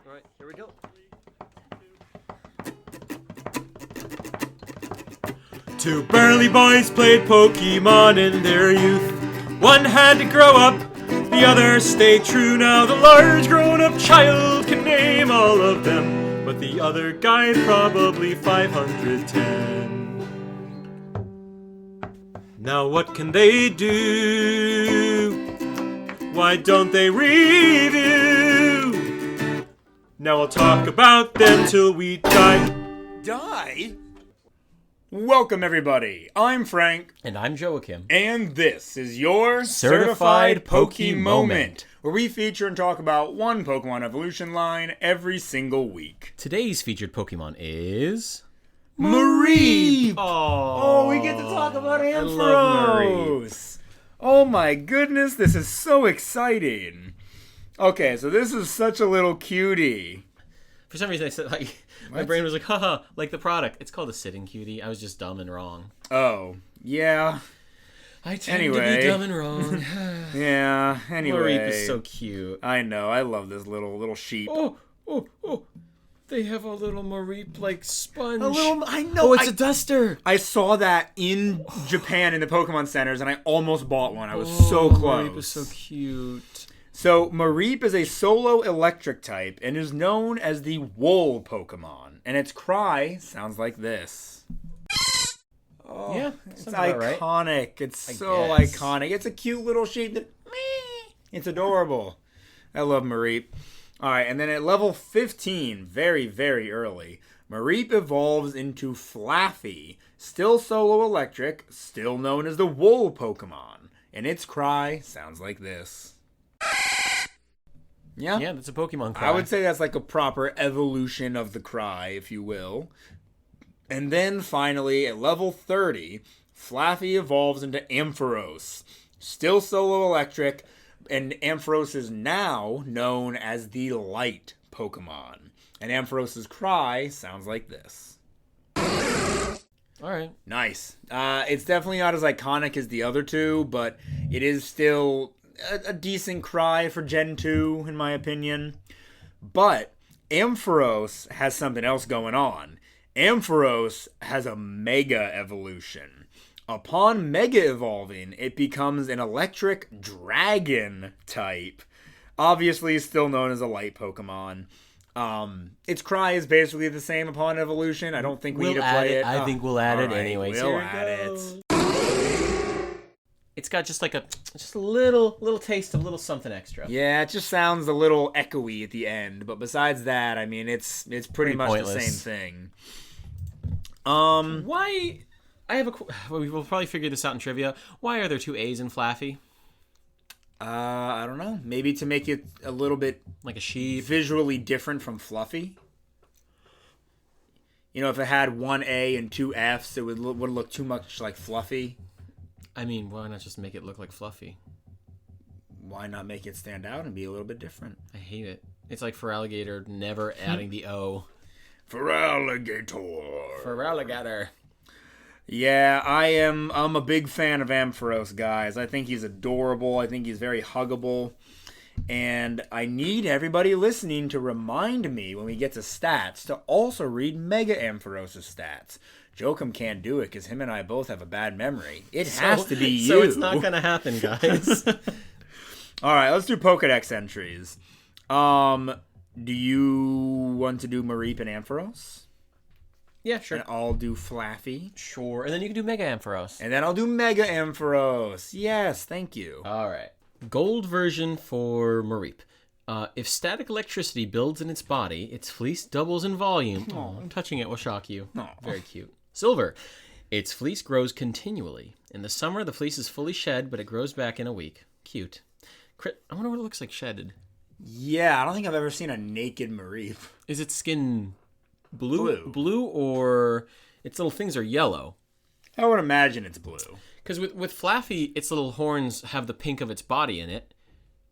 All right, here we go. Two burly boys played Pokemon in their youth. One had to grow up, the other stayed true. Now the large grown-up child can name all of them, but the other guy probably 510. Now what can they do? Why don't they review? Now I'll talk about them till we die. Die? Welcome, everybody. I'm Frank. And I'm Joachim. And this is your Certified Pokemoment, where we feature and talk about one Pokemon evolution line every single week. Today's featured Pokemon is... Mareep! Oh, we get to talk about I love Ampharos! Oh my goodness, this is so exciting. Okay, so this is such a little cutie. For some reason I said, like, my brain was like, haha, like the product. It's called a sitting cutie. I was just dumb and wrong. Oh, yeah. I tend to be dumb and wrong. Yeah, anyway. Mareep is so cute. I know, I love this little sheep. Oh. They have a little Mareep-like sponge. I know. Oh, it's a duster. I saw that in Japan in the Pokemon centers, and I almost bought one. I was so close. Mareep is so cute. So, Mareep is a solo electric type and is known as the Wool Pokemon. And its cry sounds like this. Oh, Yeah, it's sounds about right. iconic. It's so guess. iconic. It's a cute little sheep that... It's adorable. I love Mareep. Alright, and then at level 15, very, very early, Mareep evolves into Flaffy, still solo electric, still known as the Wool Pokemon. And its cry sounds like this. Yeah? Yeah, that's a Pokemon cry. I would say that's like a proper evolution of the cry, if you will. And then finally, at level 30, Flaffy evolves into Ampharos, still solo electric, and Ampharos is now known as the Light Pokemon. And Ampharos' cry sounds like this. All right. Nice. It's definitely not as iconic as the other two, but it is still a decent cry for Gen 2, in my opinion. But Ampharos has something else going on. Ampharos has a Mega Evolution. Upon Mega Evolving, it becomes an Electric Dragon type. Obviously, still known as a Light Pokemon. Its cry is basically the same upon evolution. I don't think we need to play it. I think we'll add it Alright, anyways. We'll Here add it it. goes. It's got just like a little taste of little something extra. Yeah, it just sounds a little echoey at the end, but besides that, I mean, it's pretty much pointless. the same thing. Why? I have we'll probably figure this out in trivia. Why are there two A's in Flaffy? I don't know. Maybe to make it a little bit Like a sheep. visually different from Fluffy. You know, if it had one A and two F's, it would look too much like Fluffy. I mean, why not just make it look like Fluffy? Why not make it stand out and be a little bit different? I hate it. It's like for alligator, never adding the O. For alligator. For alligator. Yeah, I'm a big fan of Ampharos, guys. I think he's adorable. I think he's very huggable. And I need everybody listening to remind me when we get to stats to also read Mega Ampharos' stats. Joachim can't do it because him and I both have a bad memory. It has to be you. So it's not going to happen, guys. All right, let's do Pokedex entries. Do you want to do Mareep and Ampharos? Yeah, sure. And I'll do Flaffy. Sure. And then you can do Mega Ampharos. And then I'll do Mega Ampharos. Yes, thank you. All right. Gold version for Mareep. If static electricity builds in its body, its fleece doubles in volume. Oh, touching it will shock you. Aw. Very cute. Silver. Its fleece grows continually. In the summer, the fleece is fully shed, but it grows back in a week. Cute. I wonder what it looks like shedded. Yeah, I don't think I've ever seen a naked Mareep. Is its skin blue, or its little things are yellow? I would imagine it's blue. Because with Flaffy, its little horns have the pink of its body in it.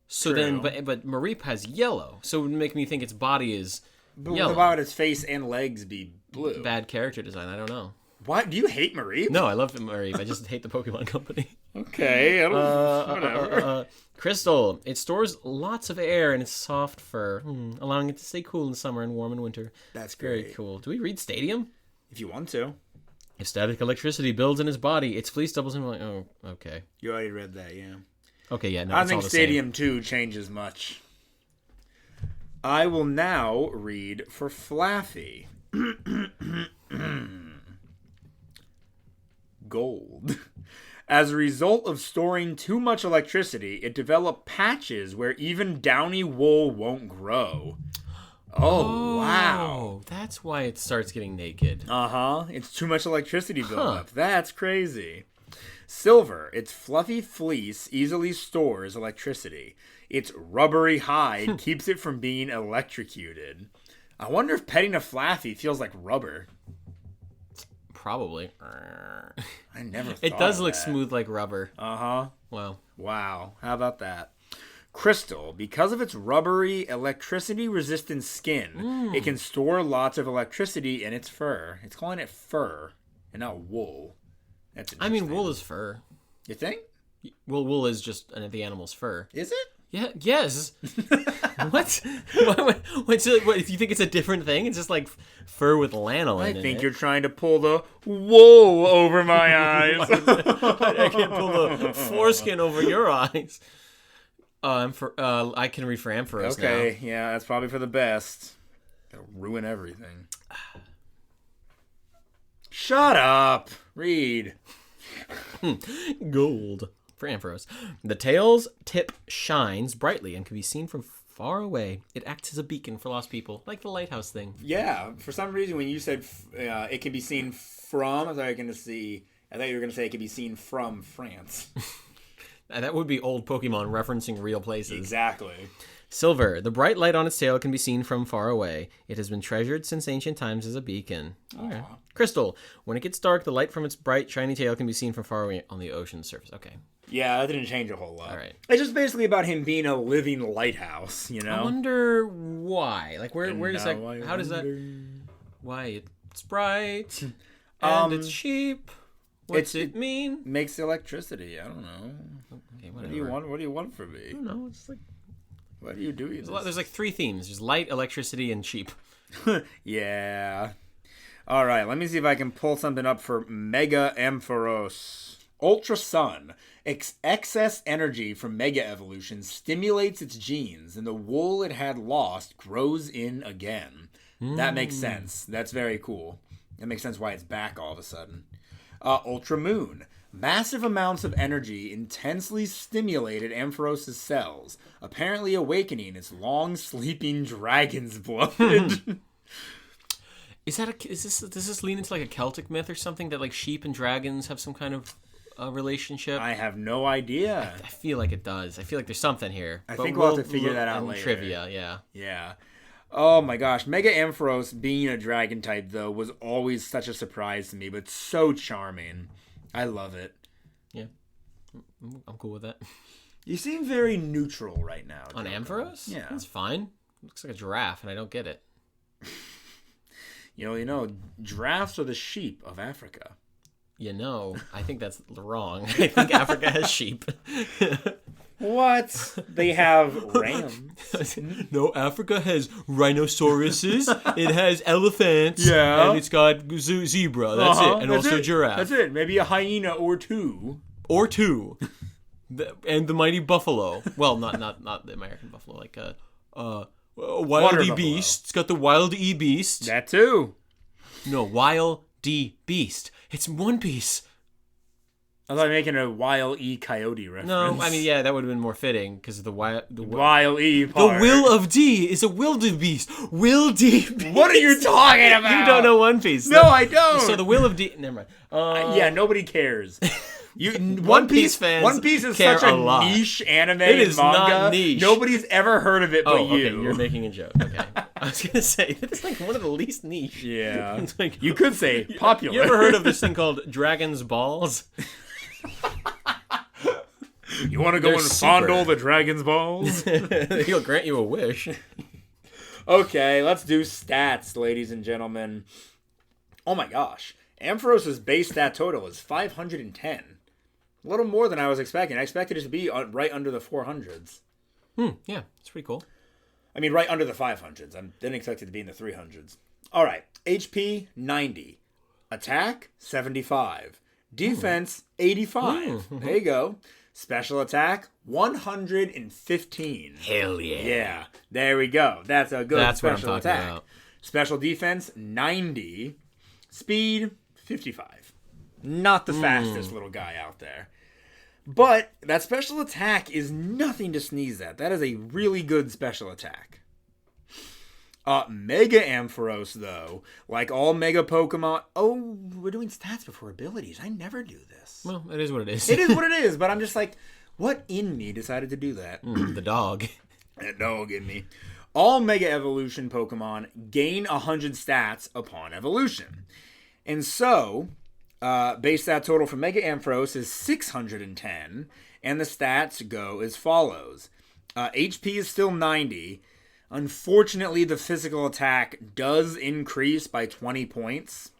So True. then, but Mareep has yellow, so it would make me think its body is But yellow. why would its face and legs be blue? Bad character design. I don't know. What? Do you hate Mareep? No, I love Mareep. I just hate the Pokemon Company. Okay, I don't, whatever. Crystal. It stores lots of air in its soft fur, allowing it to stay cool in summer and warm in winter. That's Very great. cool. Do we read stadium? If you want to. If static electricity builds in its body, its fleece doubles in... Oh, okay. You already read that, yeah. Okay, yeah, no, I it's don't all think the Stadium 2 changes much. I will now read for Flaffy. Gold. As a result of storing too much electricity, it developed patches where even downy wool won't grow. Oh, wow. That's why it starts getting naked. Uh-huh. It's too much electricity buildup. That's crazy. Silver. Its fluffy fleece easily stores electricity. Its rubbery hide keeps it from being electrocuted. I wonder if petting a Flaffy feels like rubber. Probably. I never thought It does of look that. smooth like rubber. Uh-huh. Wow. Wow. How about that? Crystal. Because of its rubbery, electricity-resistant skin, it can store lots of electricity in its fur. It's calling it fur and not wool. That's I mean, interesting. wool is fur. You think? Well, wool is just the animal's fur. Is it? Yeah. Yes. What? What? If you think it's a different thing, it's just like fur with lanolin. I in think it. you're trying to pull the wool over my eyes. I can't pull the foreskin over your eyes. I can read for Ampharos now. Okay, yeah, that's probably for the best. It'll ruin everything. Shut up. Read. Gold for Ampharos. The tail's tip shines brightly and can be seen from far away. It acts as a beacon for lost people, like the lighthouse thing. Yeah, for some reason when you said it can be seen from, I thought you were going to say it can be seen from France. That would be old Pokemon referencing real places. Exactly. Silver. The bright light on its tail can be seen from far away. It has been treasured since ancient times as a beacon. Okay. Crystal. When it gets dark, the light from its bright, shiny tail can be seen from far away on the ocean's surface. Okay. Yeah, that didn't change a whole lot. All right. It's just basically about him being a living lighthouse, you know? I wonder why. Like, where does that... Now I How does that... wonder. Why it's bright and it's cheap. What's it mean? Makes electricity. I don't know. Okay, What whatever. do you want? What do you want from me? I don't know. It's like... What are you doing? There's like three themes. There's light, electricity, and cheap. Yeah. All right. Let me see if I can pull something up for Mega Ampharos. Ultra Sun. Excess energy from Mega Evolution stimulates its genes, and the wool it had lost grows in again. That makes sense. That's very cool. That makes sense why it's back all of a sudden. Ultra Moon. Massive amounts of energy intensely stimulated Ampharos' cells, apparently awakening its long sleeping dragon's blood. Does this lean into like a Celtic myth or something that like sheep and dragons have some kind of relationship? I have no idea. I feel like it does. I feel like there's something here. I But think we'll have to figure look that out in later. Trivia, yeah. Yeah. Oh my gosh. Mega Ampharos being a dragon type, though, was always such a surprise to me, but so charming. I love it. Yeah. I'm cool with that. You seem very neutral right now. On Joko. Ampharos? Yeah. That's fine. Looks like a giraffe, and I don't get it. You know, giraffes are the sheep of Africa. I think that's wrong. I think Africa has sheep. What? They have rams. No, Africa has rhinoceroses. It has elephants. Yeah. And it's got zebra. That's it. And That's also it. giraffe. That's it. Maybe a hyena or two. Or two. And the mighty buffalo. Well, not the American buffalo. Like Water Wild E buffalo. Beast. It's got the Wild E Beast. That too. No, Wild D Beast. It's One Piece. I thought making a Wile E. Coyote reference. No, I mean, yeah, that would have been more fitting because the Wile E. The part. will of D is a wildebeest. Wildebeest. What are you talking about? You don't know One Piece. No, I don't. So the will of D. Never mind. Yeah, nobody cares. One Piece fans One Piece is care such a a lot. niche anime It is manga. not niche. Nobody's ever heard of it but okay, you. you're making a joke. Okay, I was gonna say it's like one of the least niche. Yeah. It's like, You could say popular. You ever heard of this thing called Dragon's Balls? You want to go They're and super. fondle the dragon's balls? He'll grant you a wish. Okay, let's do stats, ladies and gentlemen. Oh my gosh. Ampharos' base stat total is 510. A little more than I was expecting. I expected it to be right under the 400s. Yeah, it's pretty cool. I mean, right under the 500s. I didn't expect it to be in the 300s. All right. HP, 90. Attack, 75. Defense, 85. There you go. Special attack, 115. Hell yeah. Yeah, there we go. That's a good That's special what I'm talking attack. about. Special defense, 90. Speed, 55. Not the fastest little guy out there. But that special attack is nothing to sneeze at. That is a really good special attack. Mega Ampharos, though, like all Mega Pokemon... Oh, we're doing stats before abilities. I never do this. Well, it is what it is. It is what it is, but I'm just like, what in me decided to do that? The dog. That dog in me. All Mega Evolution Pokemon gain 100 stats upon evolution. And so, base stat total for Mega Ampharos is 610, and the stats go as follows. HP is still 90. Unfortunately, the physical attack does increase by 20 points.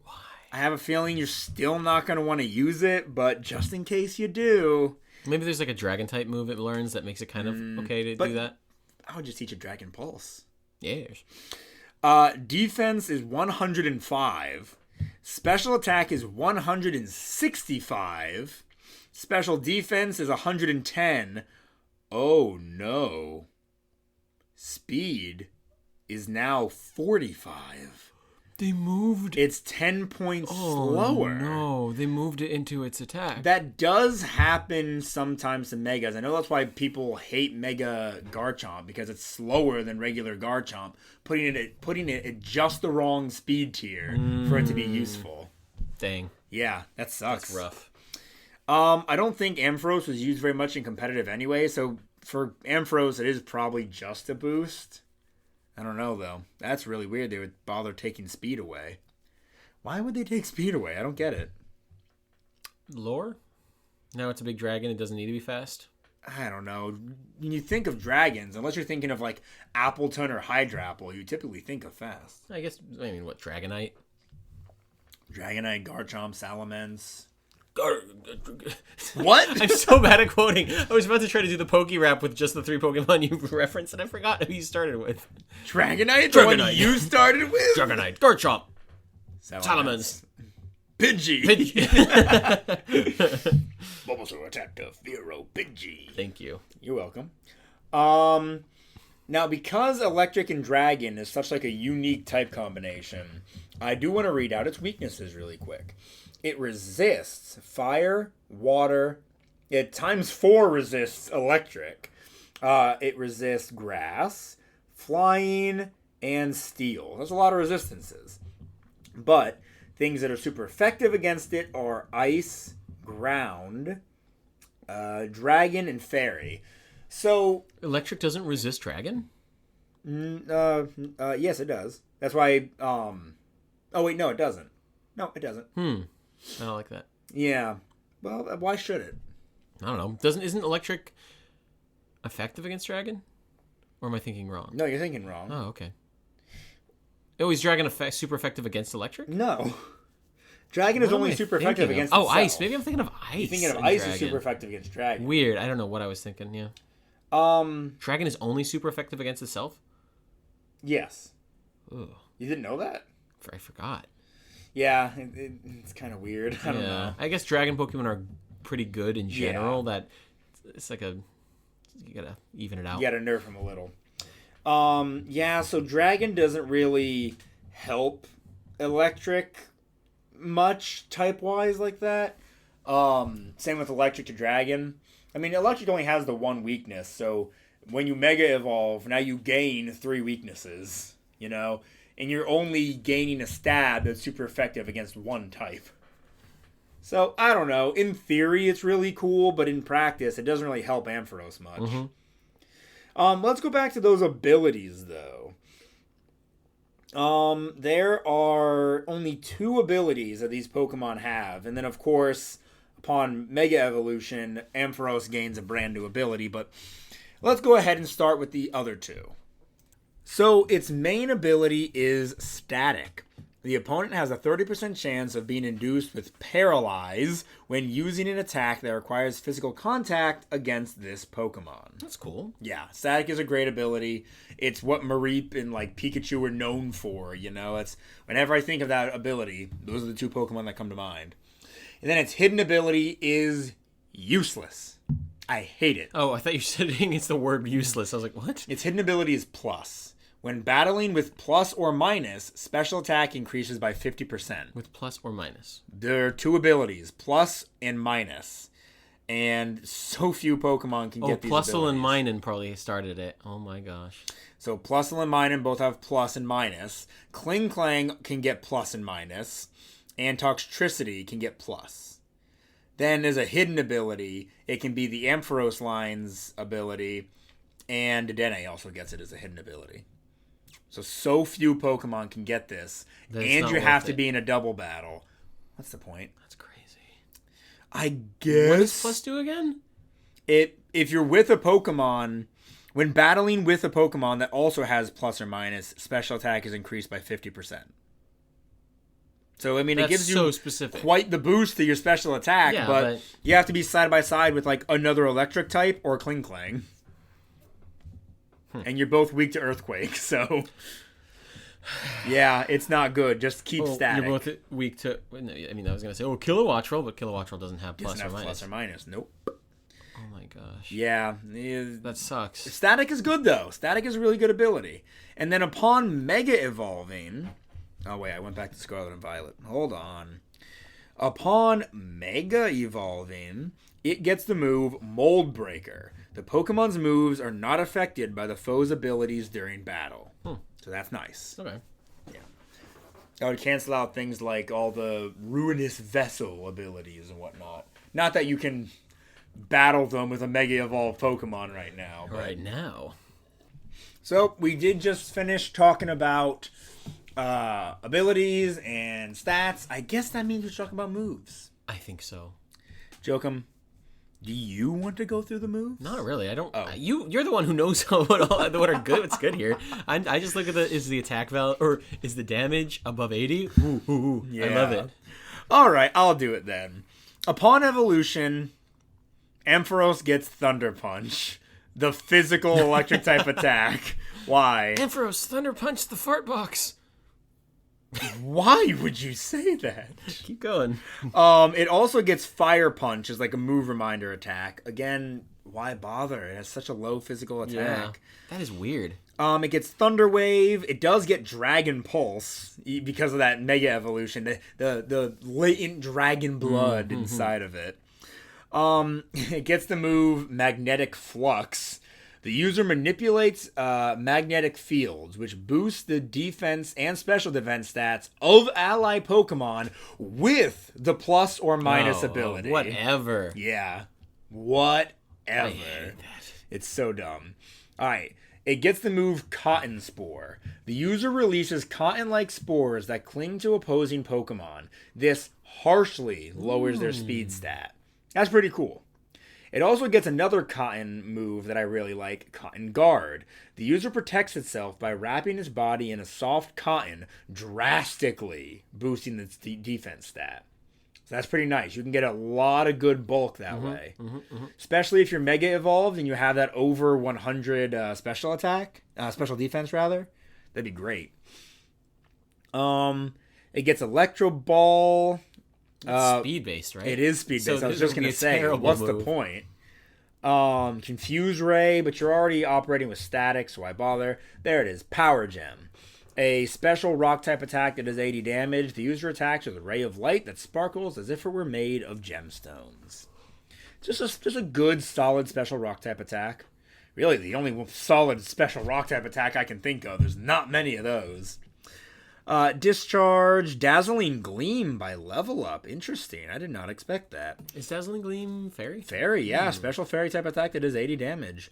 Why? I have a feeling you're still not going to want to use it, but just in case you do... Maybe there's like a dragon type move it learns that makes it kind of okay to do that. I would just teach a Dragon Pulse. Yes. Defense is 105. Special attack is 165. Special defense is 110. Oh no. Speed is now 45. They moved. It's 10 points slower. No, they moved it into its attack. That does happen sometimes to Megas. I know that's why people hate Mega Garchomp, because it's slower than regular Garchomp, putting it at just the wrong speed tier for it to be useful. Dang. Yeah, that sucks. That's rough. I don't think Ampharos was used very much in competitive anyway, so for Ampharos, it is probably just a boost. I don't know, though. That's really weird they would bother taking speed away. Why would they take speed away? I don't get it. Lore? Now it's a big dragon. It doesn't need to be fast. I don't know. When you think of dragons, unless you're thinking of like Appleton or Hydrapple, you typically think of fast. I guess, what, Dragonite? Dragonite, Garchomp, Salamence. What? I'm so bad at quoting. I was about to try to do the Poke Rap with just the 3 Pokemon you referenced, and I forgot who you started with. Dragonite? The one you started with? Dragonite. Garchomp. Salamence. Pidgey. Bulbasaur attack to Fearow Pidgey. Thank you. You're welcome. Now, because Electric and Dragon is such like a unique type combination, I do want to read out its weaknesses really quick. It resists fire, water. It ×4 resists electric. It resists grass, flying, and steel. There's a lot of resistances. But things that are super effective against it are ice, ground, dragon, and fairy. So Electric doesn't resist dragon? yes, it does. That's why. Oh wait, no, it doesn't. No, it doesn't. I don't like that. Yeah. Well, why should it? I don't know. Isn't electric effective against dragon? Or am I thinking wrong? No, you're thinking wrong. Oh, okay. Oh, is dragon super effective against electric? No. Dragon is only super effective against itself. itself. Ice. Maybe I'm thinking of ice. You're thinking of ice is super effective against dragon. Weird. I don't know what I was thinking, yeah. Dragon is only super effective against itself? Yes. Ugh. You didn't know that? I forgot. Yeah, it's kind of weird. I don't know. I guess dragon Pokemon are pretty good in general. Yeah. That it's like you gotta even it out. You gotta nerf him a little. Yeah, so dragon doesn't really help electric much type-wise like that. Same with electric to dragon. I mean, electric only has the one weakness, so when you Mega Evolve, now you gain 3 weaknesses, you know? And you're only gaining a stab that's super effective against one type. So, I don't know. In theory, it's really cool, but in practice, it doesn't really help Ampharos much. Mm-hmm. Let's go back to those abilities, though. There are only 2 abilities that these Pokemon have. And then, of course, upon Mega Evolution, Ampharos gains a brand new ability. But let's go ahead and start with the other 2. So, its main ability is Static. The opponent has a 30% chance of being induced with Paralyze when using an attack that requires physical contact against this Pokemon. That's cool. Yeah, Static is a great ability. It's what Mareep and like Pikachu are known for, you know? It's whenever I think of that ability, those are the two Pokemon that come to mind. And then its hidden ability is useless. I hate it. Oh, I thought you said it's the word useless. I was like, what? Its hidden ability is plus. When battling with plus or minus, special attack increases by 50%. With plus or minus? There are two abilities, plus and minus. And so few Pokemon can get these abilities. Plusle and Minun probably started it. Oh my gosh. So Plusle and Minun both have plus and minus. Kling Clang can get plus and minus. And Toxtricity can get plus. Then there's a hidden ability. It can be the Ampharos line's ability. And Dedenne also gets it as a hidden ability. So few Pokemon can get this. And you have to be in a double battle. What's the point? That's crazy. I guess. What does plus do again? If you're with a Pokemon, when battling with a Pokemon that also has plus or minus, special attack is increased by 50%. So, I mean, it gives you specific. Quite the boost to your special attack, but you have to be side by side with like another electric type or Kling Clang. And you're both weak to Earthquake, so yeah, it's not good. Just keep Static. You're both weak to. I mean, I was gonna say, Kilowattrel, but Kilowattrel doesn't have plus or minus. Plus or minus. Nope. Oh my gosh. Yeah, that sucks. Static is good though. Static is a really good ability. And then upon Mega Evolving, oh wait, I went back to Scarlet and Violet. Hold on. Upon Mega Evolving, it gets the move Mold Breaker. The Pokemon's moves are not affected by the foe's abilities during battle. So that's nice. Okay. Yeah. That would cancel out things like all the Ruinous Vessel abilities and whatnot. Not that you can battle them with a Mega Evolved Pokemon right now. But... Right now. So we did just finish talking about abilities and stats. I guess that means we're talking about moves. I think so. Jokum, do you want to go through the moves? Not really. I don't. Oh. You're the one who knows what are good. What's good here? I just look at is the attack value or is the damage above 80? Ooh, yeah. I love it. All right, I'll do it then. Upon evolution, Ampharos gets Thunder Punch, the physical electric type attack. Why? Ampharos Thunder Punch the fart box. Why would you say that? Keep going. It also gets Fire Punch as like a move reminder attack. Again, why bother? It has such a low physical attack. Yeah, that is weird. It gets Thunder Wave. It does get Dragon Pulse because of that Mega Evolution. The latent dragon blood inside of it. It gets the move Magnetic Flux. The user manipulates magnetic fields, which boosts the defense and special defense stats of ally Pokemon with the plus or minus ability. Whatever. Yeah. Whatever. I hate that. It's so dumb. All right. It gets the move Cotton Spore. The user releases cotton-like spores that cling to opposing Pokemon. This harshly lowers their speed stat. That's pretty cool. It also gets another cotton move that I really like, Cotton Guard. The user protects itself by wrapping its body in a soft cotton, drastically boosting its defense stat. So that's pretty nice. You can get a lot of good bulk that way. Especially if you're Mega Evolved and you have that over 100 special defense rather. That'd be great. It gets Electro Ball. It's speed-based, right? It is speed-based. So I was just going to say, what's the point? Confuse Ray, but you're already operating with Static, so why bother? There it is. Power Gem. A special rock-type attack that does 80 damage. The user attacks with a ray of light that sparkles as if it were made of gemstones. Just a good, solid special rock-type attack. Really, the only solid special rock-type attack I can think of. There's not many of those. Discharge, Dazzling Gleam by Level Up. Interesting. I did not expect that. Is Dazzling Gleam fairy? Fairy, yeah. Special fairy type attack that does 80 damage.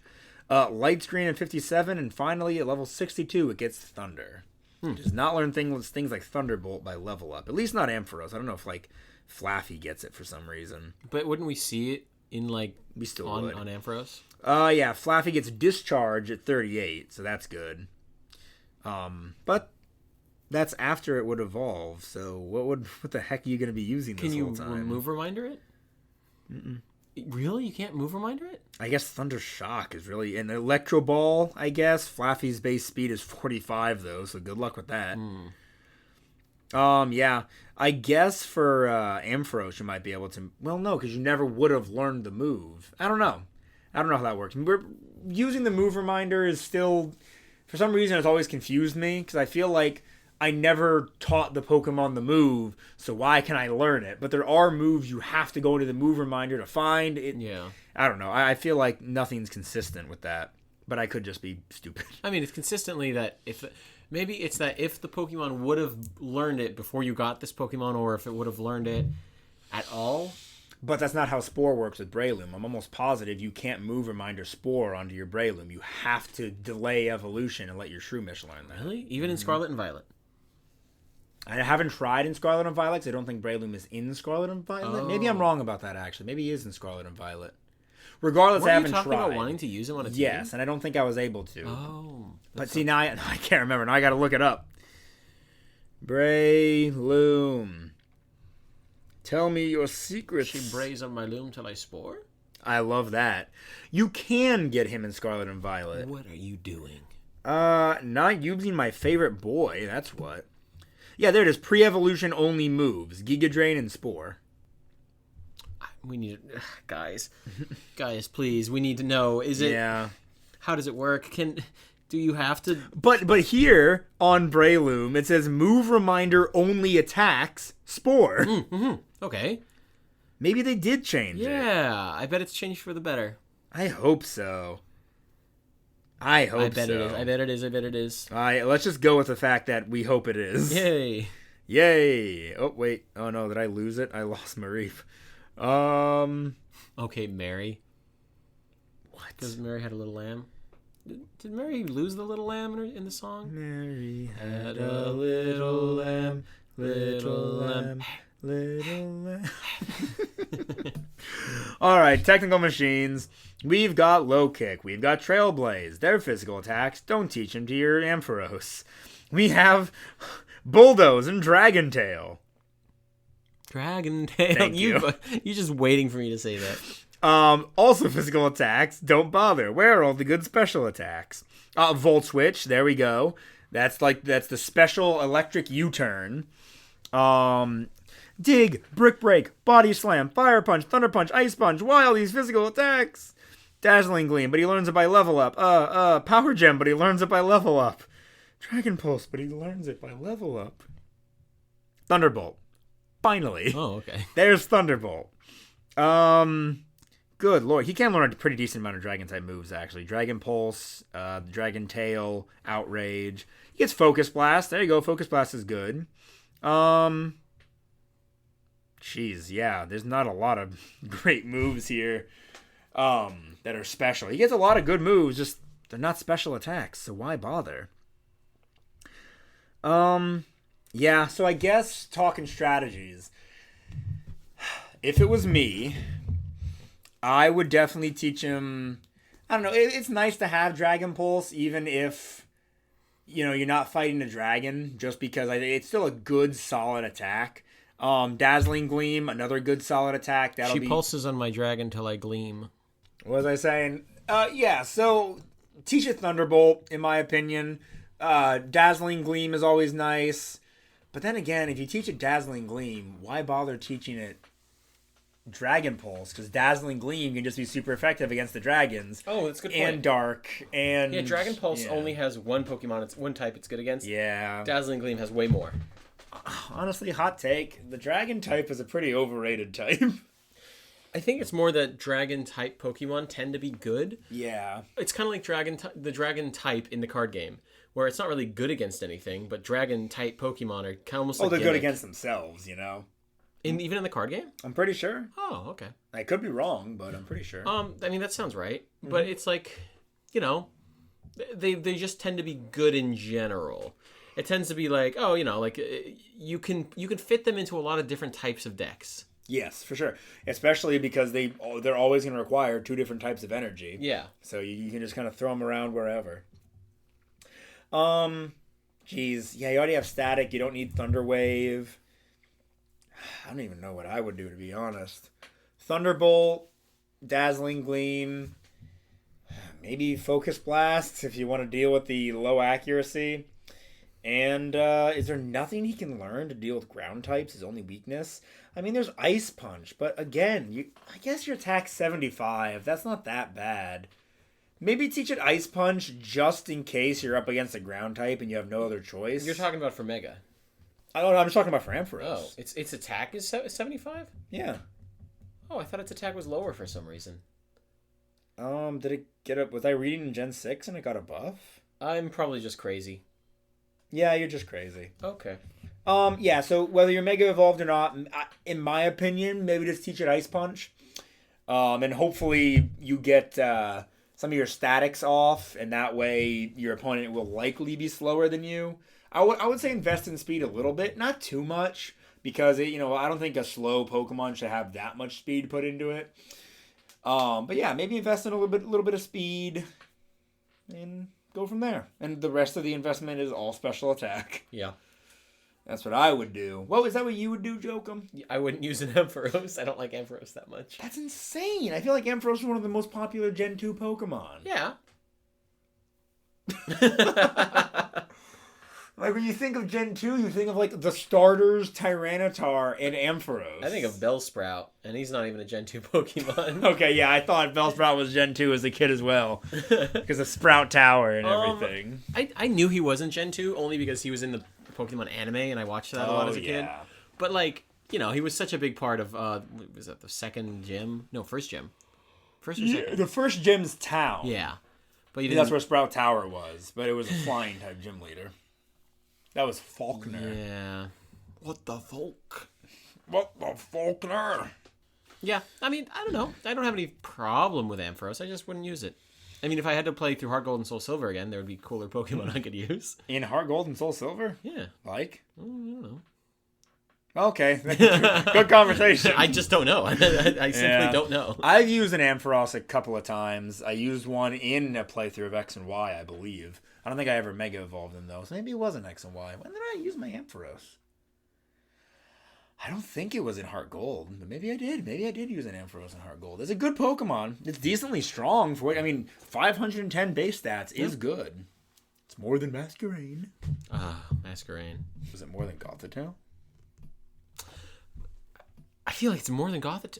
Light Screen at 57, and finally at level 62 it gets Thunder. It does not learn things like Thunderbolt by Level Up. At least not Ampharos. I don't know if like Flaffy gets it for some reason. But wouldn't we see it in like we still on would. On Ampharos? Yeah. Flaffy gets Discharge at 38, so that's good. But That's after it would evolve. So what the heck are you going to be using this whole time? Can you move reminder it? Mm-mm. Really? You can't move reminder it? I guess Thunder Shock is really an Electro Ball. I guess Flaffy's base speed is 45 though, so good luck with that. Yeah, I guess for Ampharos you might be able to. Well, no, because you never would have learned the move. I don't know how that works. We're using the move reminder is still, for some reason, it's always confused me because I feel like I never taught the Pokemon the move, so why can I learn it? But there are moves you have to go into the move reminder to find. Yeah. I don't know. I feel like nothing's consistent with that, but I could just be stupid. I mean, it's consistently that maybe it's that if the Pokemon would have learned it before you got this Pokemon, or if it would have learned it at all. But that's not how Spore works with Breloom. I'm almost positive you can't move Reminder Spore onto your Breloom. You have to delay evolution and let your Shroomish learn that. Really? Even in Scarlet and Violet? I haven't tried in Scarlet and Violet because I don't think Breloom is in Scarlet and Violet. Oh. Maybe I'm wrong about that, actually. Maybe he is in Scarlet and Violet. Regardless, Weren't I haven't you talking tried. about wanting to use him on a team? Yes, and I don't think I was able to. Oh. But see, now I can't remember. Now I got to look it up. Breloom. Tell me your secrets. She brays on my loom till I spore? I love that. You can get him in Scarlet and Violet. What are you doing? Not using my favorite boy, that's what. Yeah, there it is. Pre-evolution only moves. Giga Drain and Spore. We need guys, please. We need to know. Is it? Yeah. How does it work? Do you have to? But here on Breloom, it says move reminder only attacks Spore. Okay. Maybe they did change it. Yeah, I bet it's changed for the better. I hope so. I bet it is. I bet it is. All right, let's just go with the fact that we hope it is. Yay. Yay. Oh, wait. Oh, no. Did I lose it? I lost Marif. Okay, Mary. What? Because Mary had a little lamb. Did Mary lose the little lamb in the song? Mary had a little lamb, little lamb, little lamb. All right, technical machines. We've got Low Kick. We've got Trailblaze. Their physical attacks. Don't teach them to your Ampharos. We have Bulldoze and Dragon Tail. Dragon Tail. Thank you. You're just waiting for me to say that. Also physical attacks. Don't bother. Where are all the good special attacks? Volt Switch. There we go. That's the special electric U-turn. Dig, Brick Break, Body Slam, Fire Punch, Thunder Punch, Ice Punch. Why all these physical attacks? Dazzling Gleam, but he learns it by level up. Power Gem, but he learns it by level up. Dragon Pulse, but he learns it by level up. Thunderbolt. Finally. Oh, okay. There's Thunderbolt. Good lord. He can learn a pretty decent amount of Dragon-type moves, actually. Dragon Pulse, Dragon Tail, Outrage. He gets Focus Blast. There you go. Focus Blast is good. Jeez, yeah. There's not a lot of great moves here that are special. He gets a lot of good moves, just they're not special attacks, so why bother? Yeah, so I guess talking strategies. If it was me, I would definitely teach him. I don't know. It's nice to have Dragon Pulse, even if you're not fighting a dragon, just because it's still a good solid attack. Dazzling Gleam, another good solid attack. She pulses on my dragon till I gleam. What was I saying? Yeah. So teach it Thunderbolt, in my opinion. Dazzling Gleam is always nice. But then again, if you teach it Dazzling Gleam, why bother teaching it Dragon Pulse? Because Dazzling Gleam can just be super effective against the dragons. Oh, that's a good point. And Dark. And yeah, Dragon Pulse only has one Pokemon. It's one type it's good against. Yeah. Dazzling Gleam has way more. Honestly, hot take. The Dragon type is a pretty overrated type. I think it's more that Dragon type Pokemon tend to be good. Yeah. It's kind of like the Dragon type in the card game, where it's not really good against anything, but Dragon type Pokemon are kind of almost like they're gimmick. good against themselves, Even in the card game? I'm pretty sure. Oh, okay. I could be wrong, but I'm pretty sure. I mean, that sounds right. Mm-hmm. But it's like, they just tend to be good in general. It tends to be like, you can fit them into a lot of different types of decks. Yes, for sure. Especially because they're always going to require two different types of energy. Yeah. So you can just kind of throw them around wherever. Jeez, yeah, you already have Static. You don't need Thunder Wave. I don't even know what I would do, to be honest. Thunderbolt, Dazzling Gleam, maybe Focus Blast if you want to deal with the low accuracy. And is there nothing he can learn to deal with ground types, his only weakness? I mean, there's Ice Punch, but again, I guess your attack's 75. That's not that bad. Maybe teach it Ice Punch just in case you're up against a ground type and you have no other choice. You're talking about for Mega. I don't know, I'm just talking about for Ampharos. Oh, its attack is 75? Yeah. Oh, I thought its attack was lower for some reason. Did it get up? Was I reading in Gen 6 and it got a buff? I'm probably just crazy. Yeah, you're just crazy. Okay. Yeah, so whether you're Mega Evolved or not, in my opinion, maybe just teach it Ice Punch. And hopefully you get some of your statics off, and that way your opponent will likely be slower than you. I would say invest in speed a little bit, not too much, because I don't think a slow Pokemon should have that much speed put into it. But yeah, maybe invest in a little bit of speed, and go from there. And the rest of the investment is all special attack. Yeah. That's what I would do. Well, is that what you would do, Jokum? I wouldn't use an Ampharos. I don't like Ampharos that much. That's insane. I feel like Ampharos is one of the most popular Gen 2 Pokemon. Yeah. Like, when you think of Gen 2, you think of, like, the starters, Tyranitar, and Ampharos. I think of Bellsprout, and he's not even a Gen 2 Pokemon. Okay, yeah, I thought Bellsprout was Gen 2 as a kid as well. Because of Sprout Tower and everything. I knew he wasn't Gen 2 only because he was in the Pokemon anime, and I watched that a lot as a kid. But, like, he was such a big part of, was that the second gym? No, first gym. First or second? The first gym's town. Yeah. But that's where Sprout Tower was, but it was a flying type gym leader. That was Faulkner. Yeah. What the Falk? What the Faulkner? Yeah, I mean, I don't know. I don't have any problem with Ampharos. I just wouldn't use it. I mean, if I had to play through Heart Gold and Soul Silver again, there would be cooler Pokemon I could use. In Heart Gold and Soul Silver? Yeah. Like? I don't know. Okay. Good conversation. I just don't know. I simply don't know. I've used an Ampharos a couple of times. I used one in a playthrough of X and Y, I believe. I don't think I ever Mega Evolved in those. Maybe it wasn't X and Y. When did I use my Ampharos? I don't think it was in Heart Gold, but maybe I did. Maybe I did use an Ampharos in Heart Gold. It's a good Pokemon. It's decently strong for it. I mean, 510 base stats is good. It's more than Masquerain. Masquerain. Was it more than Gothitelle? I feel like it's more than Gothitelle.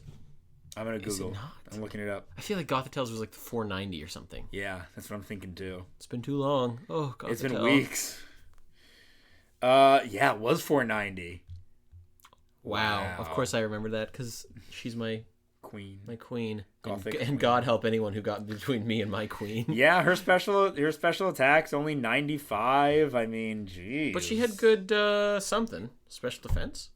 I'm going to Google. Is it not? I'm looking it up. I feel like Gothitelle's was like 490 or something. Yeah, that's what I'm thinking too. It's been too long. Oh, Gothitelle. It's been weeks. Yeah, it was 490. Wow. Of course I remember that because she's my queen. My queen. Gothic and queen. God help anyone who got between me and my queen. Yeah, her special attack's only 95. I mean, geez. But she had good something. Special defense?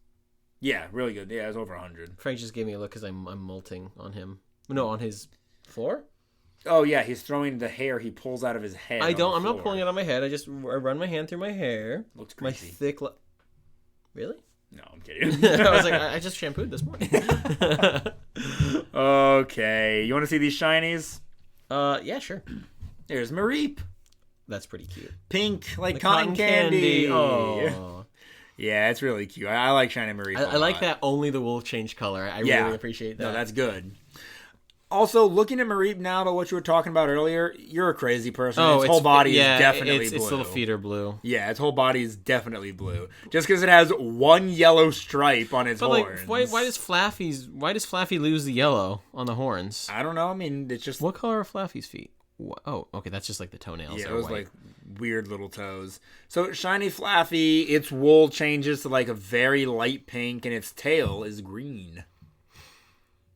Yeah, really good. Yeah, it was over 100. Frank just gave me a look because I'm molting on him. No, on his floor? Oh, yeah, he's throwing the hair he pulls out of his head. I'm not pulling it on my head. I run my hand through my hair. Looks greasy. My thick... Really? No, I'm kidding. I was like, I just shampooed this morning. Okay. You want to see these shinies? Yeah, sure. There's Mareep. That's pretty cute. Pink, like cotton candy. Oh. Yeah, it's really cute. I like shiny Mareep. I like that only the wolf changed color. I really appreciate that. No, that's good. Also, looking at Mareep now, about what you were talking about earlier, you're a crazy person. Its whole body is definitely blue. Its little feet are blue. Yeah, its whole body is definitely blue. Just because it has one yellow stripe on its horns. Like, why does Flaffy lose the yellow on the horns? I don't know. I mean, it's just... What color are Flaffy's feet? Oh, okay, that's just like the toenails. Yeah, those like weird little toes. So shiny Flaffy, its wool changes to like a very light pink, and its tail is green.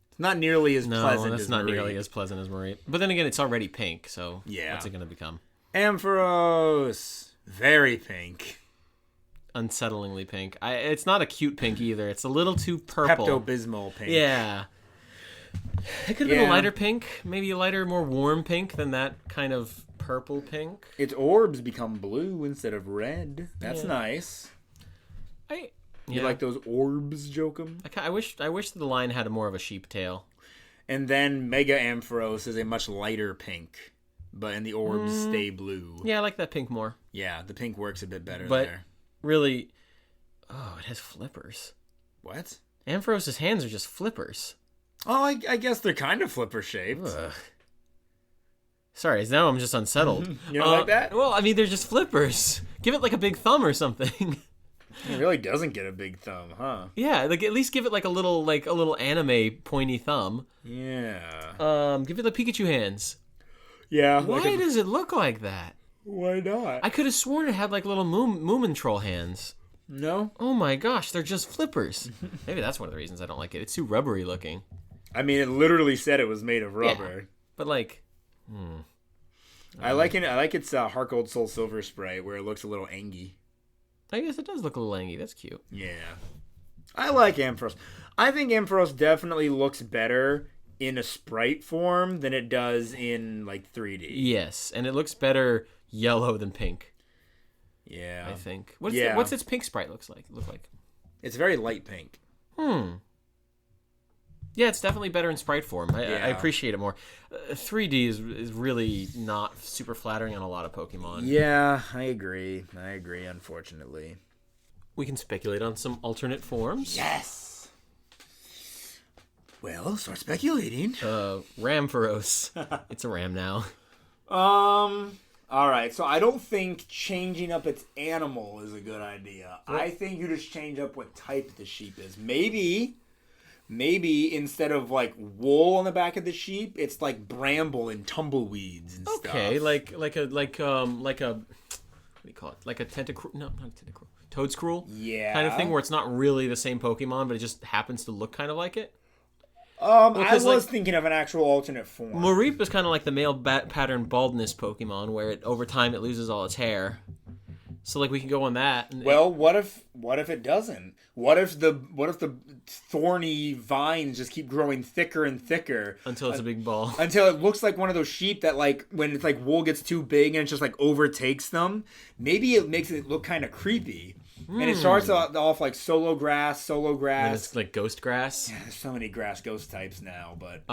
It's not nearly as pleasant. No, that's not nearly as pleasant as Mareep. But then again, it's already pink, so yeah, what's it gonna become? Ampharos, very pink, unsettlingly pink. It's not a cute pink either. It's a little too purple. Pepto-Bismol pink. Yeah. It could have been a lighter pink, maybe a lighter, more warm pink than that kind of purple pink. Its orbs become blue instead of red. That's nice. You like those orbs, Jokum? I wish the line had more of a sheep tail. And then Mega Ampharos is a much lighter pink. but and the orbs stay blue. Yeah, I like that pink more. Yeah, the pink works a bit better But there. really, it has flippers. What? Ampharos' hands are just flippers. Oh, I guess they're kind of flipper shaped. Ugh. Sorry, now I'm just unsettled. You don't like that? Well, I mean, they're just flippers. Give it like a big thumb or something. It really doesn't get a big thumb, huh? Yeah, like at least give it like a little anime pointy thumb. Yeah. Give it the Pikachu hands. Yeah. Why does it look like that? Why not? I could have sworn it had like little Moomin Troll hands. No? Oh my gosh, they're just flippers. Maybe that's one of the reasons I don't like it. It's too rubbery looking. I mean, it literally said it was made of rubber. Yeah, but like, I like its Heart Gold Soul Silver spray where it looks a little angy. I guess it does look a little angy. That's cute. Yeah. I like Ampharos. I think Ampharos definitely looks better in a sprite form than it does in like 3D. Yes, and it looks better yellow than pink. Yeah. I think. What's its pink sprite look like? It's very light pink. Yeah, it's definitely better in sprite form. I Yeah. appreciate it more. 3D is really not super flattering on a lot of Pokemon. Yeah, I agree, unfortunately. We can speculate on some alternate forms. Yes! Well, start speculating. Ampharos. It's a ram now. Alright, so I don't think changing up its animal is a good idea. I think you just change up what type the sheep is. Maybe instead of like wool on the back of the sheep, it's like bramble and tumbleweeds and stuff. Okay, like a what do you call it? Like a tentacruel? No, not a tentacruel. Toadscruel? Yeah. Kind of thing where it's not really the same Pokemon, but it just happens to look kind of like it. I was thinking of an actual alternate form. Mareep is kind of like the male pattern baldness Pokemon, where over time it loses all its hair. So like we can go on that. Well, what if it doesn't? What if the thorny vines just keep growing thicker and thicker until it's a big ball? Until it looks like one of those sheep that like when it's like wool gets too big and it just like overtakes them. Maybe it makes it look kind of creepy. And it starts off like solo grass. And it's like ghost grass. Yeah, there's so many grass ghost types now, but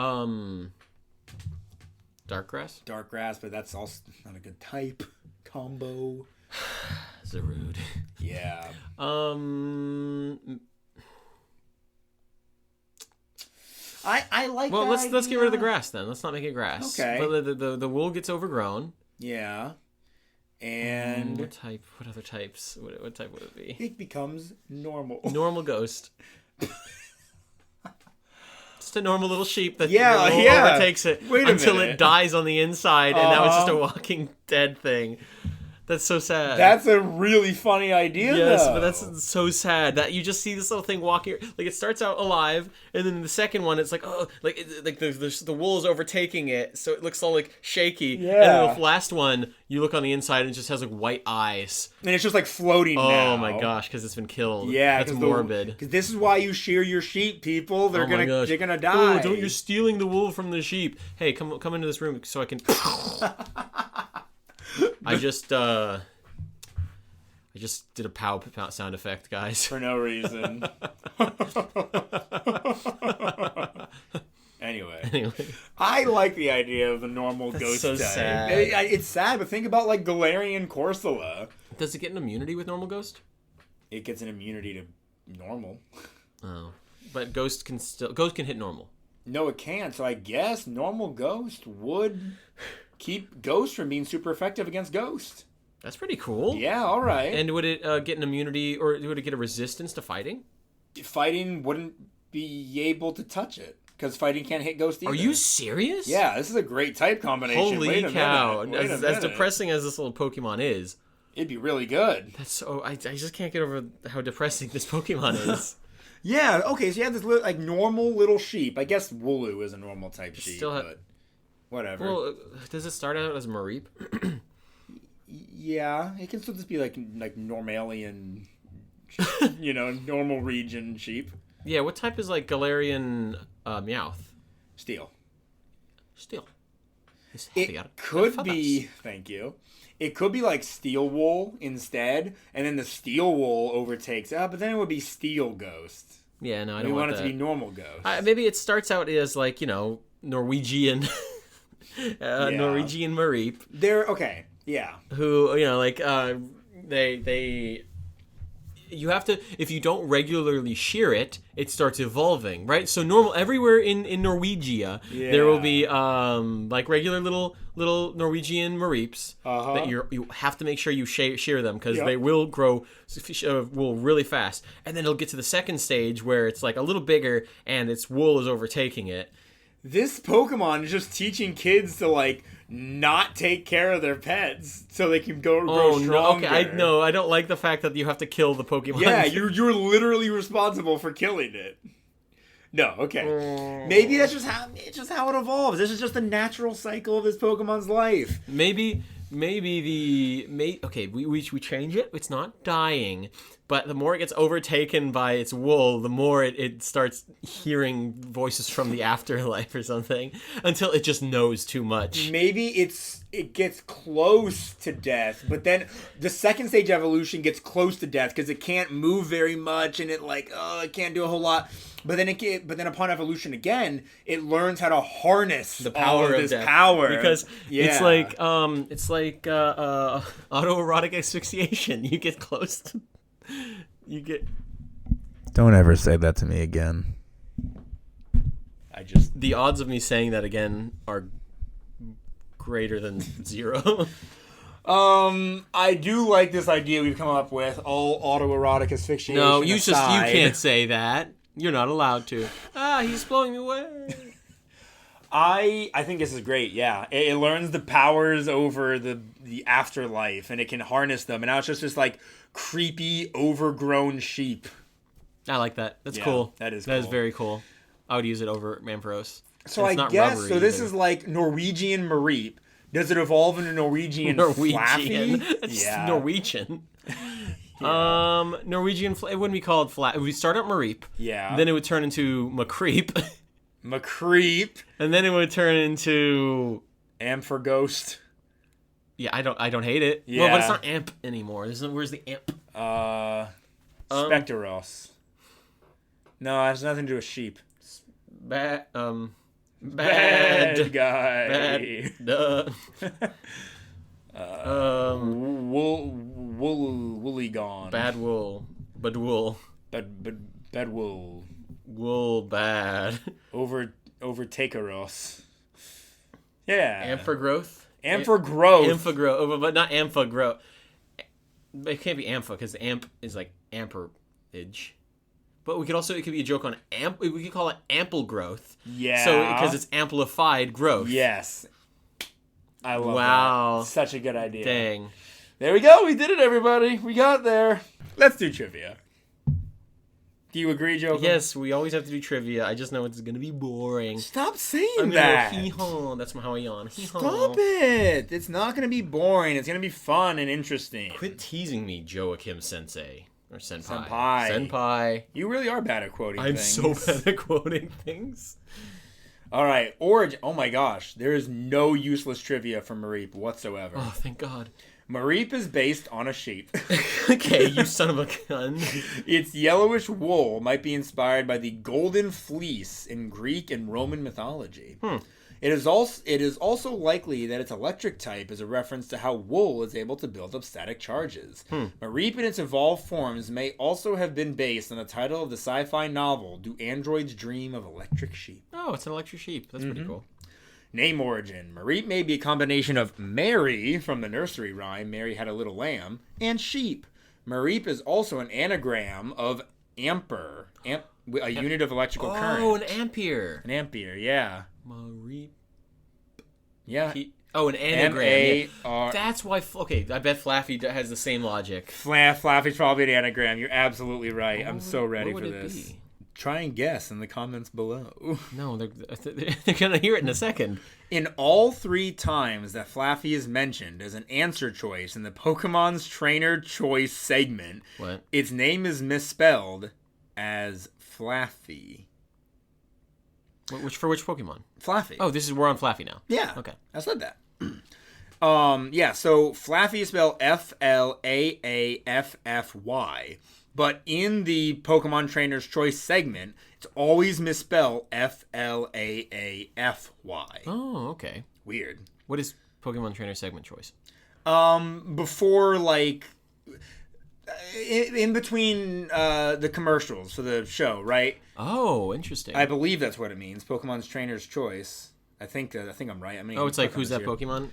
dark grass. Dark grass, but that's also not a good type combo. Zarude. Yeah. I like. Well, that let's get rid of the grass then. Let's not make it grass. Okay. But the wool gets overgrown. Yeah. And what other types? What type would it be? It becomes normal. Normal ghost. Just a normal little sheep that overtakes it until it dies on the inside, and now it's just a walking dead thing. That's so sad. That's a really funny idea, yes, though. but that's so sad that you just see this little thing walking. Like it starts out alive, and then the second one, it's like the wool is overtaking it, so it looks all like shaky. Yeah. And then the last one, you look on the inside, and it just has like white eyes, and it's just like floating. Oh my gosh, because it's been killed. Yeah, that's morbid. Because this is why you shear your sheep, people. They're gonna die. Oh, don't you're stealing the wool from the sheep. Hey, come into this room so I can. I just did a pow sound effect, guys. For no reason. Anyway, I like the idea of the normal ghost type. Sad. It's sad, but think about like Galarian Corsola. Does it get an immunity with normal ghost? It gets an immunity to normal. Oh, but ghost can hit normal. No, it can't. So I guess normal ghost would keep ghost from being super effective against ghost. That's pretty cool. Yeah, all right. And would it get an immunity, or would it get a resistance to fighting? Fighting wouldn't be able to touch it, because fighting can't hit ghost either. Are you serious? Yeah, this is a great type combination. Holy cow. As depressing as this little Pokemon is. It'd be really good. That's so... I just can't get over how depressing this Pokemon is. Yeah, okay, so you have this like normal little sheep. I guess Wooloo is a normal type sheep, but whatever. Well, does it start out as Mareep? Yeah, it can still just be like Normalian, normal region sheep. Yeah, what type is like Galarian Meowth? Steel. It could be, thank you. It could be like Steel Wool instead, and then the Steel Wool overtakes. But then it would be Steel Ghost. Yeah, no, I don't want it to be normal Ghost. Maybe it starts out as like, Norwegian Norwegian Mareep, They're okay. Yeah. who they you have to, if you don't regularly shear it, it starts evolving, right? So normal everywhere in Norwegia, there will be like regular little Norwegian Mareeps that you have to make sure you shear them because they will grow wool really fast, and then it'll get to the second stage where it's like a little bigger and its wool is overtaking it. This Pokemon is just teaching kids to like not take care of their pets so they can grow stronger. No, okay, I don't like the fact that you have to kill the Pokemon. Yeah, you're literally responsible for killing it. No, okay. Maybe that's just how it evolves. This is just the natural cycle of this Pokemon's life. Maybe we change it. It's not dying, but the more it gets overtaken by its wool, the more it starts hearing voices from the afterlife or something, until it just knows too much. Maybe it gets close to death, but then the second stage evolution gets close to death because it can't move very much and it can't do a whole lot. But then upon evolution again, it learns how to harness the power of this death. power. Because it's like autoerotic asphyxiation. You get close to, Don't ever say that to me again. The odds of me saying that again are greater than 0. I do like this idea we've come up with. All autoerotic asphyxiation. No, you aside. can't say that. You're not allowed to. He's blowing me away. I think this is great. Yeah, it learns the powers over the afterlife, and it can harness them. And now it's just this like creepy, overgrown sheep. I like that. That's cool. That is very cool. I would use it over Ampharos. So I guess this is like Norwegian Mareep. Does it evolve into Norwegian Flaffy? It's Norwegian. Yeah. Norwegian. It wouldn't be called Flaffy. We start at Mareep. Yeah. Then it would turn into Macreep. Macreep. And then it would turn into Ampharghost. Yeah, I don't hate it. Yeah. Well, but it's not Amp anymore. Where's the Amp? Specteros. No, it has nothing to do with sheep. Bad guy. Bad. Duh. Woolly gone. Bad wool. Bad wool. Bad wool. Wool bad. Overtakeros. Yeah. Amphigrowth? Amphigrowth, but not Amphigrowth. It can't be Ampha because the amp is like amperage. But it could be a joke on amp. We could call it ample growth. Yeah. So because it's amplified growth. Yes. I love that. Such a good idea. Dang. There we go. We did it, everybody. We got there. Let's do trivia. Do you agree, Joe? Yes, we always have to do trivia. I just know it's going to be boring. Stop saying that. That's how I yawn. Stop it. It's not going to be boring. It's going to be fun and interesting. Quit teasing me, Joachim Sensei. Or Senpai. Senpai. You really are bad at quoting things. I'm so bad at quoting things. All right. Origin. Oh my gosh. There is no useless trivia for Mareep whatsoever. Oh, thank God. Mareep is based on a sheep. Okay, you son of a gun. Its yellowish wool might be inspired by the golden fleece in Greek and Roman mythology. It is also likely that its electric type is a reference to how wool is able to build up static charges. Mareep in its evolved forms may also have been based on the title of the sci-fi novel Do Androids Dream of Electric Sheep? Oh, it's an electric sheep. That's pretty cool. Name origin. Mareep may be a combination of Mary from the nursery rhyme Mary Had a Little Lamb and sheep. Mareep is also an anagram of ampere, a unit of electrical current. Oh, an ampere. An ampere, yeah. Mareep. Yeah. An anagram. M-A-R. That's why. Okay, I bet Flaffy has the same logic. Flaffy's probably an anagram. You're absolutely right. I'm so ready for this. Be? Try and guess in the comments below. No, they're gonna hear it in a second. In all 3 times that Flaffy is mentioned as an answer choice in the Pokemon's Trainer Choice segment, its name is misspelled as Flaffy. Which Pokemon? Flaffy. Oh, we're on Flaffy now. Yeah. Okay. I said that. So Flaffy is spelled Flaafy. But in the Pokemon Trainer's Choice segment, it's always misspelled Flaafy. Oh, okay. Weird. What is Pokemon Trainer segment choice? Before, like, in between the commercials for the show, right? Oh, interesting. I believe that's what it means. Pokemon's Trainer's Choice. I think I'm right. I mean, it's like, who's that Pokemon?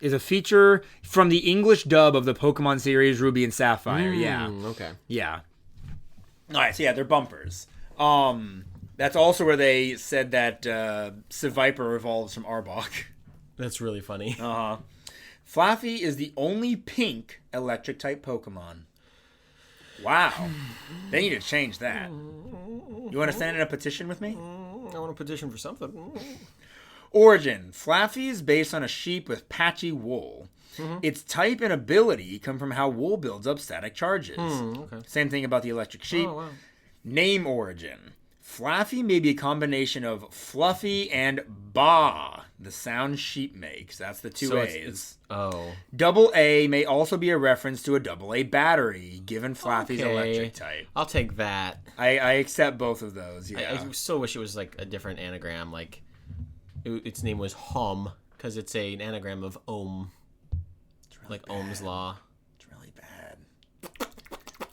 Is a feature from the English dub of the Pokemon series Ruby and Sapphire. Yeah. Okay. Yeah. All right, so yeah, they're bumpers. That's also where they said that Seviper evolves from Arbok. That's really funny. Uh-huh. Flaffy is the only pink electric-type Pokemon. Wow. They need to change that. You want to send in a petition with me? I want a petition for something. Origin. Flaffy is based on a sheep with patchy wool. Its type and ability come from how wool builds up static charges. Okay. Same thing about the electric sheep. Oh, wow. Name origin. Flaffy may be a combination of fluffy and ba, the sound sheep makes. That's the two A's. Double A may also be a reference to a double A battery, given Flaffy's electric type. I'll take that. I accept both of those, yeah. I still wish it was like a different anagram. Like, its name was Hom, because it's an anagram of Ohm. Really like bad. Ohm's law. It's really bad.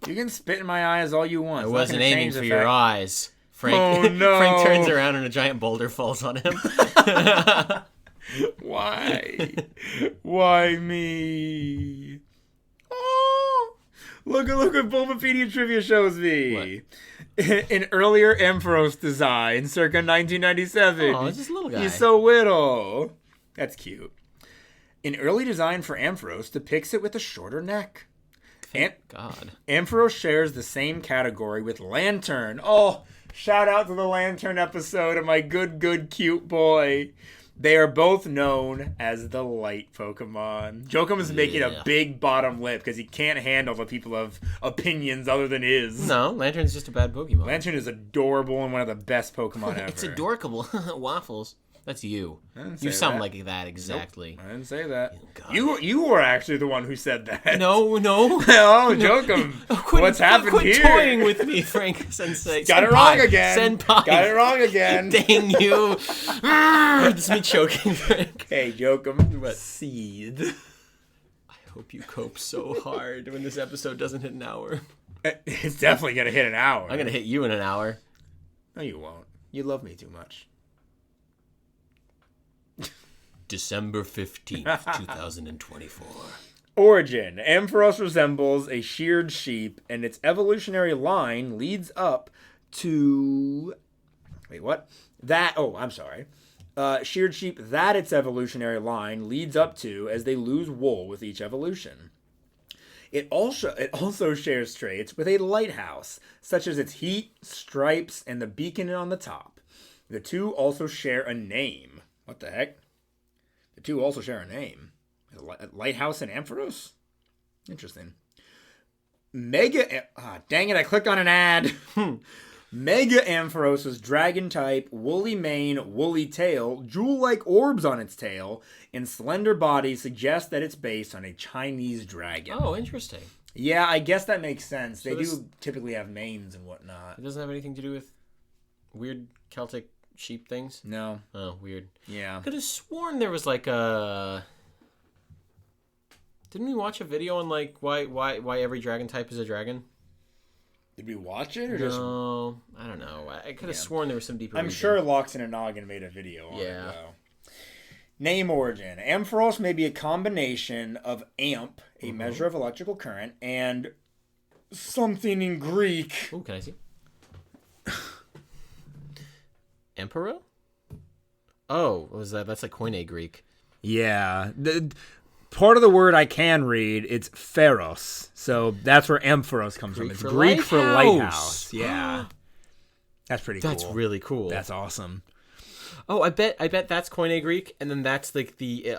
You can spit in my eyes all you want. I wasn't aiming for your eyes. Frank, oh, no. Frank turns around and a giant boulder falls on him. Why? Why me? Oh, look what Bulbapedia trivia shows me. An earlier Ampharos design, circa 1997. Oh, it's just a little guy. He's so little. That's cute. An early design for Ampharos depicts it with a shorter neck. Thank God. Ampharos shares the same category with Lantern. Oh, shout out to the Lantern episode of my good, cute boy. They are both known as the light Pokemon. Jokum is making a big bottom lip because he can't handle the people of opinions other than his. No, Lantern's just a bad Pokemon. Lantern is adorable and one of the best Pokemon ever. It's adorable. Waffles. That's you. You sound like that exactly. Nope, I didn't say that. You were actually the one who said that. No. Oh, Jokum. What's happened quit here? Quit toying with me, Frank Sensei. Got it wrong again. Senpai. Got it wrong again. Dang you. It's me choking, Frank. Hey, Jokum. What? Seed. I hope you cope so hard when this episode doesn't hit an hour. It's definitely going to hit an hour. I'm going to hit you in an hour. No, you won't. You love me too much. December 15th, 2024. Origin. Ampharos resembles a sheared sheep, and its evolutionary line leads up to... Wait, what? Sheared sheep that its evolutionary line leads up to as they lose wool with each evolution. It also shares traits with a lighthouse, such as its heat, stripes, and the beacon on the top. The two also share a name. What the heck? The two also share a name. A lighthouse and Ampharos? Interesting. Dang it, I clicked on an ad. Mega Ampharos' dragon type, woolly mane, woolly tail, jewel-like orbs on its tail, and slender body suggest that it's based on a Chinese dragon. Oh, interesting. Yeah, I guess that makes sense. They do typically have manes and whatnot. It doesn't have anything to do with weird Celtic sheep things? No. Oh, weird. Yeah. I could have sworn there was like a... Didn't we watch a video on like why every dragon type is a dragon? Did we watch it or No, I don't know. I could have sworn there was some deeper I'm reason. sure Lox and a Noggin made a video on it, though. Name origin. Ampharos may be a combination of amp, a measure of electrical current, and something in Greek. Oh, can I see? Emperor? Oh, what was that? That's like Koine Greek. Yeah. Part of the word I can read, it's Pharos. So that's where Ampharos comes from. It's Greek for lighthouse. Yeah. That's pretty cool. That's really cool. That's awesome. Oh, I bet that's Koine Greek, and then that's like the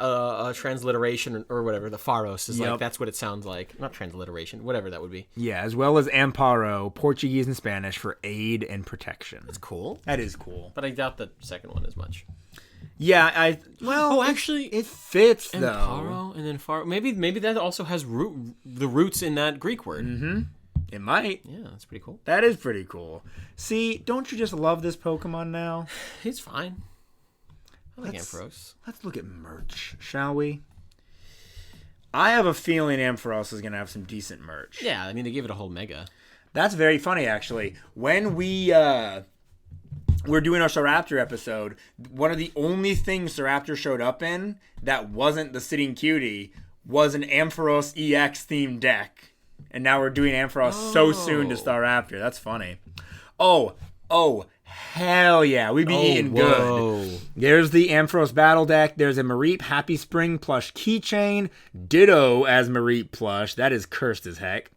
transliteration or whatever. The Pharos is like, that's what it sounds like. Not transliteration, whatever that would be. Yeah, as well as Amparo, Portuguese and Spanish for aid and protection. That's cool. That is cool. But I doubt the second one as much. Yeah, actually, it fits though. Amparo and then Pharo. Maybe that also has the roots in that Greek word. Mm-hmm. It might. Yeah, that's pretty cool. That is pretty cool. See, don't you just love this Pokemon now? He's fine. I like Ampharos. Let's look at merch, shall we? I have a feeling Ampharos is going to have some decent merch. Yeah, I mean, they gave it a whole mega. That's very funny, actually. When we were doing our Staraptor episode, one of the only things Staraptor showed up in that wasn't the Sitting Cutie was an Ampharos EX themed deck. And now we're doing Ampharos so soon to Staraptor. That's funny. Oh, hell yeah. We be eating good. There's the Ampharos battle deck. There's a Mareep Happy Spring plush keychain. Ditto as Mareep plush. That is cursed as heck.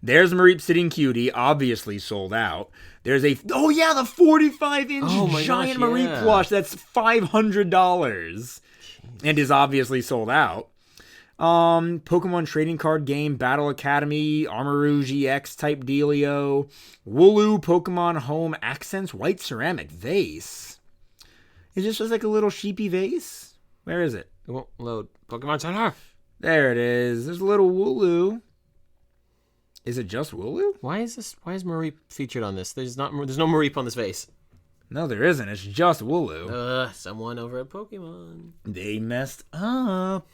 There's Mareep Sitting Cutie, obviously sold out. There's a, the 45-inch giant Mareep plush. That's $500 and is obviously sold out. Pokemon trading card game, Battle Academy, Armarouge EX type dealio, Wooloo Pokemon Home Accents White Ceramic Vase. Is this just like a little sheepy vase? Where is it? It won't load. Pokemon Center. There it is. There's a little Wooloo. Is it just Wooloo? Why is Mareep featured on this? There's no Mareep on this vase. No, there isn't. It's just Wooloo. Someone over at Pokemon. They messed up.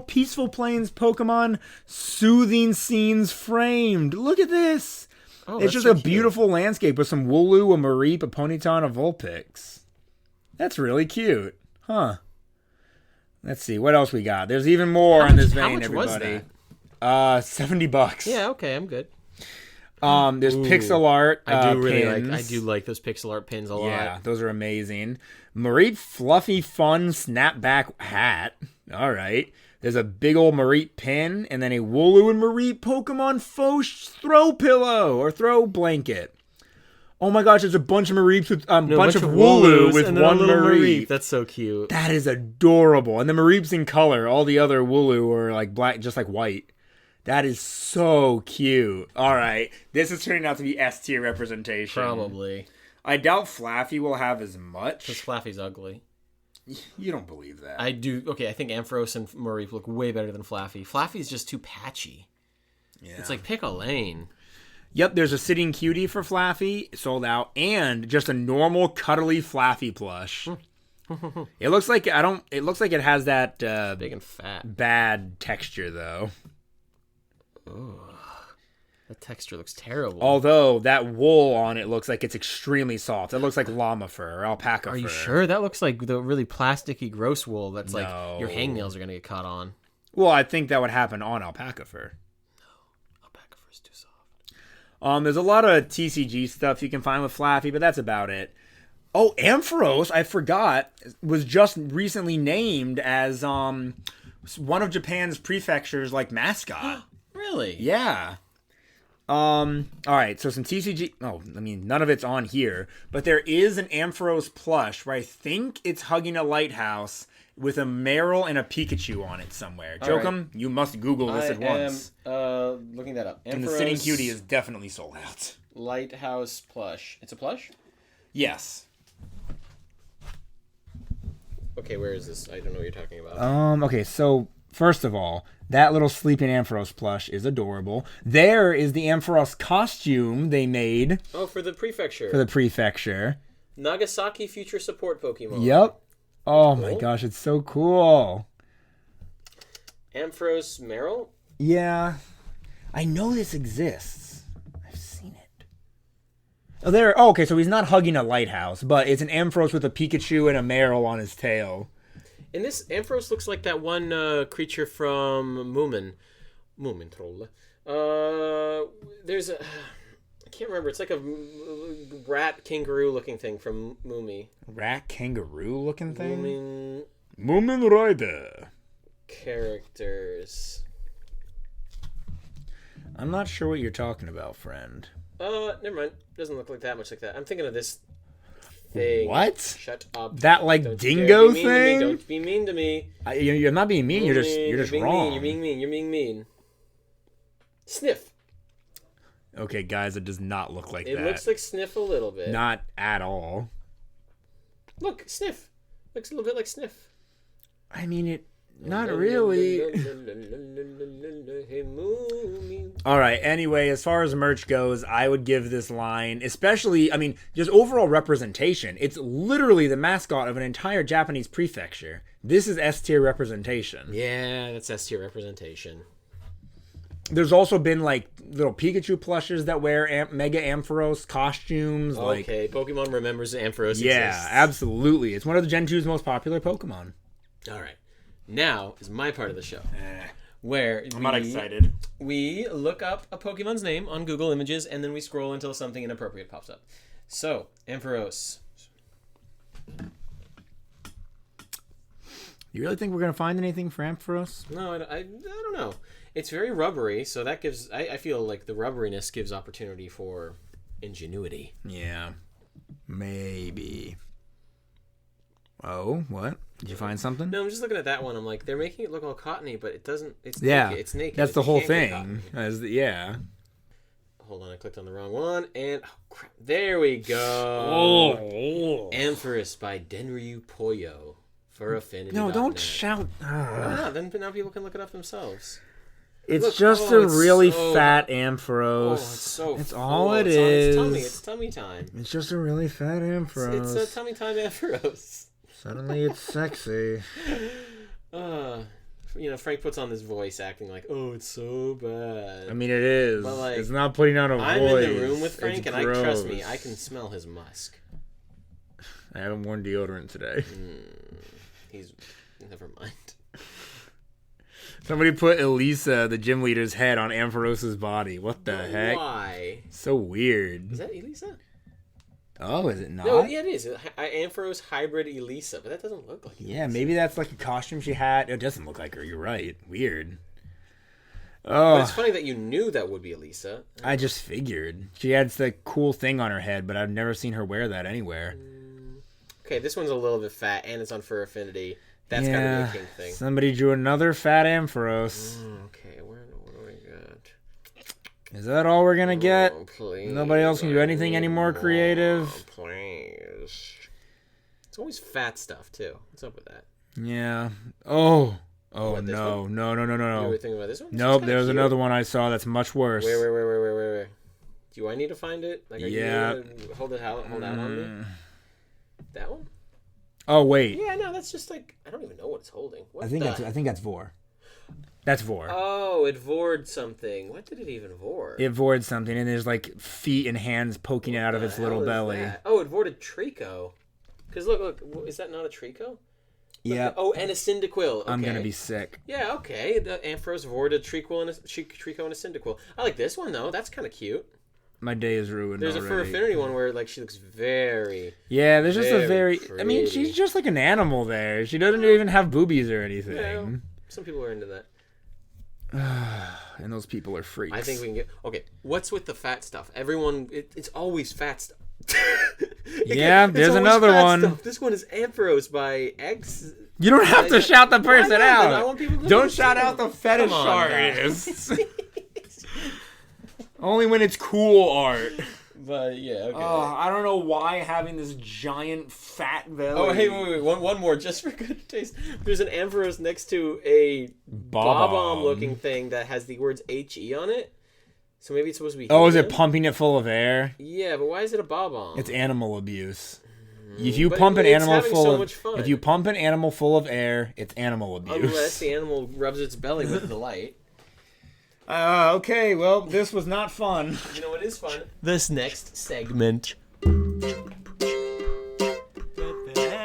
Peaceful Plains Pokemon Soothing Scenes framed. Look at this. It's just so a beautiful landscape with some Wooloo, a Mareep, a Ponyta, and a Vulpix. That's really cute. Huh. Let's see. What else we got? There's even more in this vein, how much everybody. Was that? $70. Yeah, okay, I'm good. There's pixel art I do pins. like those pixel art pins a lot. Yeah, those are amazing. Mareep Fluffy Fun Snapback Hat. All right. There's a big old Mareep pin, and then a Wooloo and Mareep Pokemon faux throw pillow or throw blanket. Oh my gosh, there's a bunch of Mareeps with bunch of Wooloo with one Mareep. That's so cute. That is adorable. And the Mareep's in color. All the other Wooloo are like black, just like white. That is so cute. All right. This is turning out to be S tier representation. Probably. I doubt Flaffy will have as much. Because Flaffy's ugly. You don't believe that. I do. Okay, I think Ampharos and Mareep look way better than Flaffy. Flaffy's just too patchy. Yeah. It's like, pick a lane. Yep, there's a Sitting Cutie for Flaffy, sold out, and just a normal cuddly Flaffy plush. It looks like it has that big and fat bad texture though. Ugh. That texture looks terrible. Although that wool on it looks like it's extremely soft. It looks like llama fur or alpaca fur. Are you sure? That looks like the really plasticky, gross wool that's like your hangnails are going to get caught on. Well, I think that would happen on alpaca fur. No, alpaca fur is too soft. There's a lot of TCG stuff you can find with Flaffy, but that's about it. Oh, Ampharos, I forgot, was just recently named as one of Japan's prefectures like mascot. Really? Yeah. All right, so some TCG. Oh, I mean, none of it's on here, but there is an Ampharos plush where I think it's hugging a lighthouse with a Meryl and a Pikachu on it somewhere. Jokum, you must Google this at once. I am looking that up. Ampharos and the Sitting Cutie is definitely sold out. Lighthouse plush. It's a plush? Yes. Okay, where is this? I don't know what you're talking about. Okay, so first of all, that little sleeping Ampharos plush is adorable. There is the Ampharos costume they made. Oh, for the prefecture. For the prefecture. Nagasaki future support Pokemon. Yep. Oh my gosh, it's so cool. Ampharos Meryl? Yeah. I know this exists. I've seen it. Oh, there. Oh, okay, so he's not hugging a lighthouse, but it's an Ampharos with a Pikachu and a Meryl on his tail. And this Ampharos looks like that one creature from Moomin. Moomin Troll. There's a... I can't remember. It's like a rat kangaroo looking thing from Moomy. Rat kangaroo looking thing? Moomin... Moomin Rider. Characters. I'm not sure what you're talking about, friend. Never mind. Doesn't look like that much like that. I'm thinking of this thing. What? Shut up. That like Don't dingo thing? Don't be mean to me. You're not being mean. You're just wrong. You're being mean. You're being mean. Sniff. Okay, guys, it does not look like that. It looks like Sniff a little bit. Not at all. Look, Sniff. Looks a little bit like Sniff. I mean, it. Not really. Hey, Moomy. All right. Anyway, as far as merch goes, I would give this line, especially, I mean, just overall representation. It's literally the mascot of an entire Japanese prefecture. This is S tier representation. Yeah, that's S tier representation. There's also been like little Pikachu plushes that wear Mega Ampharos costumes. Okay, Pokemon remembers Ampharos Yeah, exists. absolutely. It's one of the Gen 2's most popular Pokemon. All right. Now is my part of the show. Where I'm not excited. we look up a Pokemon's name on Google Images, and then we scroll until something inappropriate pops up. So, Ampharos. You really think we're going to find anything for Ampharos? No, I don't know. It's very rubbery, so that gives... I feel like the rubberiness gives opportunity for ingenuity. Yeah. Maybe. Oh, what? Did you find something? No, I'm just looking at that one. I'm like, they're making it look all cottony, but it doesn't... It's Yeah. naked. It's naked. That's It the whole can't get thing. cottony. Yeah. Hold on, I clicked on the wrong one, and... Oh, crap. There we go. Oh. Ampharos by Denryu Poyo for Affinity. No, don't shout. Why not? Then now people can look it up themselves. It's Look, just oh, a it's really so- fat Oh, Ampharos. it's so It's full. all it It's on its is. tummy. It's tummy time. It's just a really fat Ampharos. It's a tummy time Ampharos. Suddenly it's sexy. Frank puts on this voice acting like, oh, it's so bad. I mean, it is. But, like, it's not putting on a I'm voice. in the room with Frank, It's and trust me, gross. I can smell his musk. I haven't worn deodorant today. He's... Never mind. Somebody put Elisa, the gym leader's head, on Ampharos's body. What the heck? Why? So weird. Is that Elisa? Oh, is it not? No, yeah, it is. Ampharos hybrid Elisa, but that doesn't look like Elisa. Yeah, maybe that's like a costume she had. It doesn't look like her. You're right. Weird. But Oh, it's funny that you knew that would be Elisa. I just figured. She had the cool thing on her head, but I've never seen her wear that anywhere. Okay, this one's a little bit fat, and it's on Fur Affinity. That's gotta be a kink thing. Somebody drew another fat Ampharos. Okay, what do we got? Is that all we're gonna get? Oh, please. Nobody else can do anything any more creative? Please. It's always fat stuff, too. What's up with that? Yeah. Oh. Oh, What, this no. one? No, no, no, You no, were no. thinking about this one? This Nope, one's kinda there's cute. another one I saw that's much worse. Wait. Do I need to find it? Like, are Yeah. you gonna hold out on me? That one? Oh, wait. Yeah, no, that's just like, I don't even know what it's holding. What I think the... that's Vor. That's Vor. Oh, it vored something. What did it even vor? It vored something, and there's like feet and hands poking out of its The little hell is belly. that? Oh, it vored Trico. Because look, is that not a Trico? Yeah. Oh, and a Cyndaquil. Okay. I'm gonna be sick. Yeah, okay. The Ampharos vored a Trico and a Cyndaquil. I like this one though. That's kind of cute. My day is ruined There's already. a Fur Affinity one where like she looks very. Yeah, there's just a very I mean, pretty. she's just like an animal there. She doesn't even have boobies or anything. Yeah, some people are into that. And those people are freaks. I think we can get. Okay, what's with the fat stuff? Everyone, it's always fat stuff. Yeah, It's there's always another fat one. stuff. This one is Ampharos by X. You don't have to shout the person Why not? I out. want people to Don't listen. shout out the fetish Come on, artists. Only when it's cool art. But yeah, okay. I don't know why having this giant fat belly. Oh, hey, wait. One more, just for good taste. There's an Ampharos next to a Bob-omb bomb-looking thing that has the words HE on it. So maybe it's supposed to be. Oh, is it helium? pumping it full of air? Yeah, but why is it a bomb? It's animal abuse. If you But pump an it's animal having full so of much fun. if you pump an animal full of air, it's animal abuse. Unless the animal rubs its belly with the light. Okay, well, this was not fun. You know what is fun? This next segment.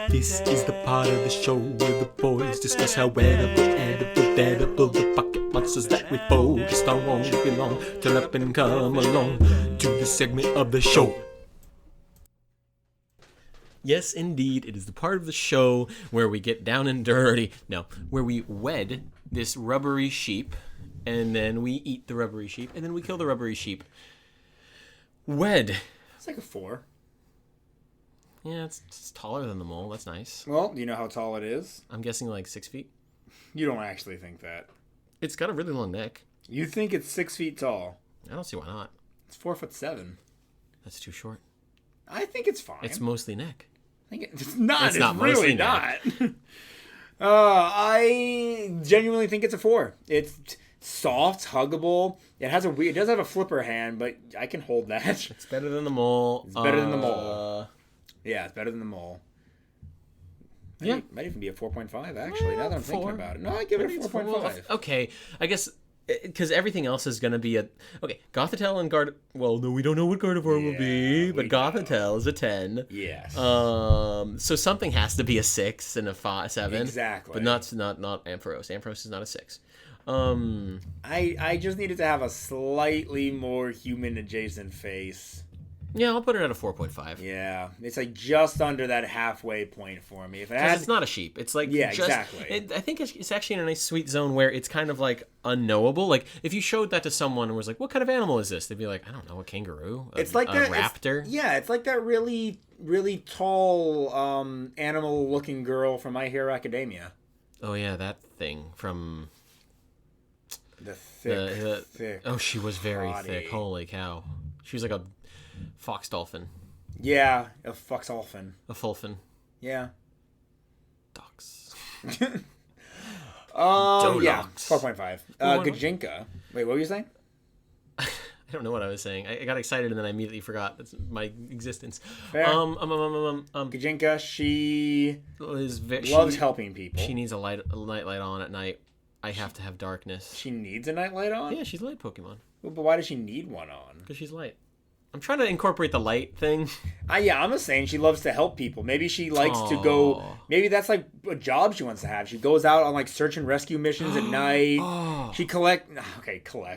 This is the part of the show where the boys discuss how edible the pocket monsters that we focused on won't be long. Turn up and come along to the segment of the show. Yes, indeed, it is the part of the show where we get down and dirty. No, where we wed this rubbery sheep, and then we eat the rubbery sheep, and then we kill the rubbery sheep. Wed. It's like a 4. Yeah, it's taller than the mole. That's nice. Well, do you know how tall it is? I'm guessing like 6 feet. You don't actually think that. It's got a really long neck. You think it's 6 feet tall. I don't see why not. It's 4'7". That's too short. I think it's fine. It's mostly neck. I think it's not. It's It's, not really mostly not. I genuinely think it's a 4. It's soft, huggable. It does have a flipper hand, but I can hold that. It's better than the mole. It's better than the mole. Yeah, it's better than the mole. Yeah. Might even be a 4.5, actually, now that I'm thinking about it. No, I give it a Well, 4.5. okay, I guess because everything else is going to be okay. Gothitelle and Well, no, we don't know what Gardevoir will be, but Gothitelle is a 10. Yes. So something has to be a 6 and a 7. Exactly. But not Ampharos. Ampharos is not a 6. I just needed to have a slightly more human adjacent face. Yeah, I'll put it at a 4.5. Yeah, it's like just under that halfway point for me. If it Because had, it's not a sheep. It's like Yeah, just, exactly. I think it's actually in a nice sweet zone where it's kind of like unknowable. Like if you showed that to someone and was like, "What kind of animal is this?" They'd be like, "I don't know, a kangaroo." It's like a that raptor. It's like that really really tall animal looking girl from My Hero Academia. Oh yeah, that thing from The thick, thick. Oh, she was very body. thick. Holy cow, she was like a fox dolphin, Yeah, a foxolphin. a fulfin. Yeah. Ducks. Yeah, Dolox. 4.5. Gajinka. Wait, what were you saying? I don't know what I was saying. I got excited and then I immediately forgot. That's my existence. Fair. Gajinka, she loves helping people. She needs a nightlight on at night. I have to have darkness. She needs a nightlight on? Yeah, she's a light Pokemon. Well, but why does she need one on? Because she's light. I'm trying to incorporate the light thing. Yeah, I'm just saying she loves to help people. Maybe she likes to go. Maybe that's like a job she wants to have. She goes out on like search and rescue missions at night. She collects.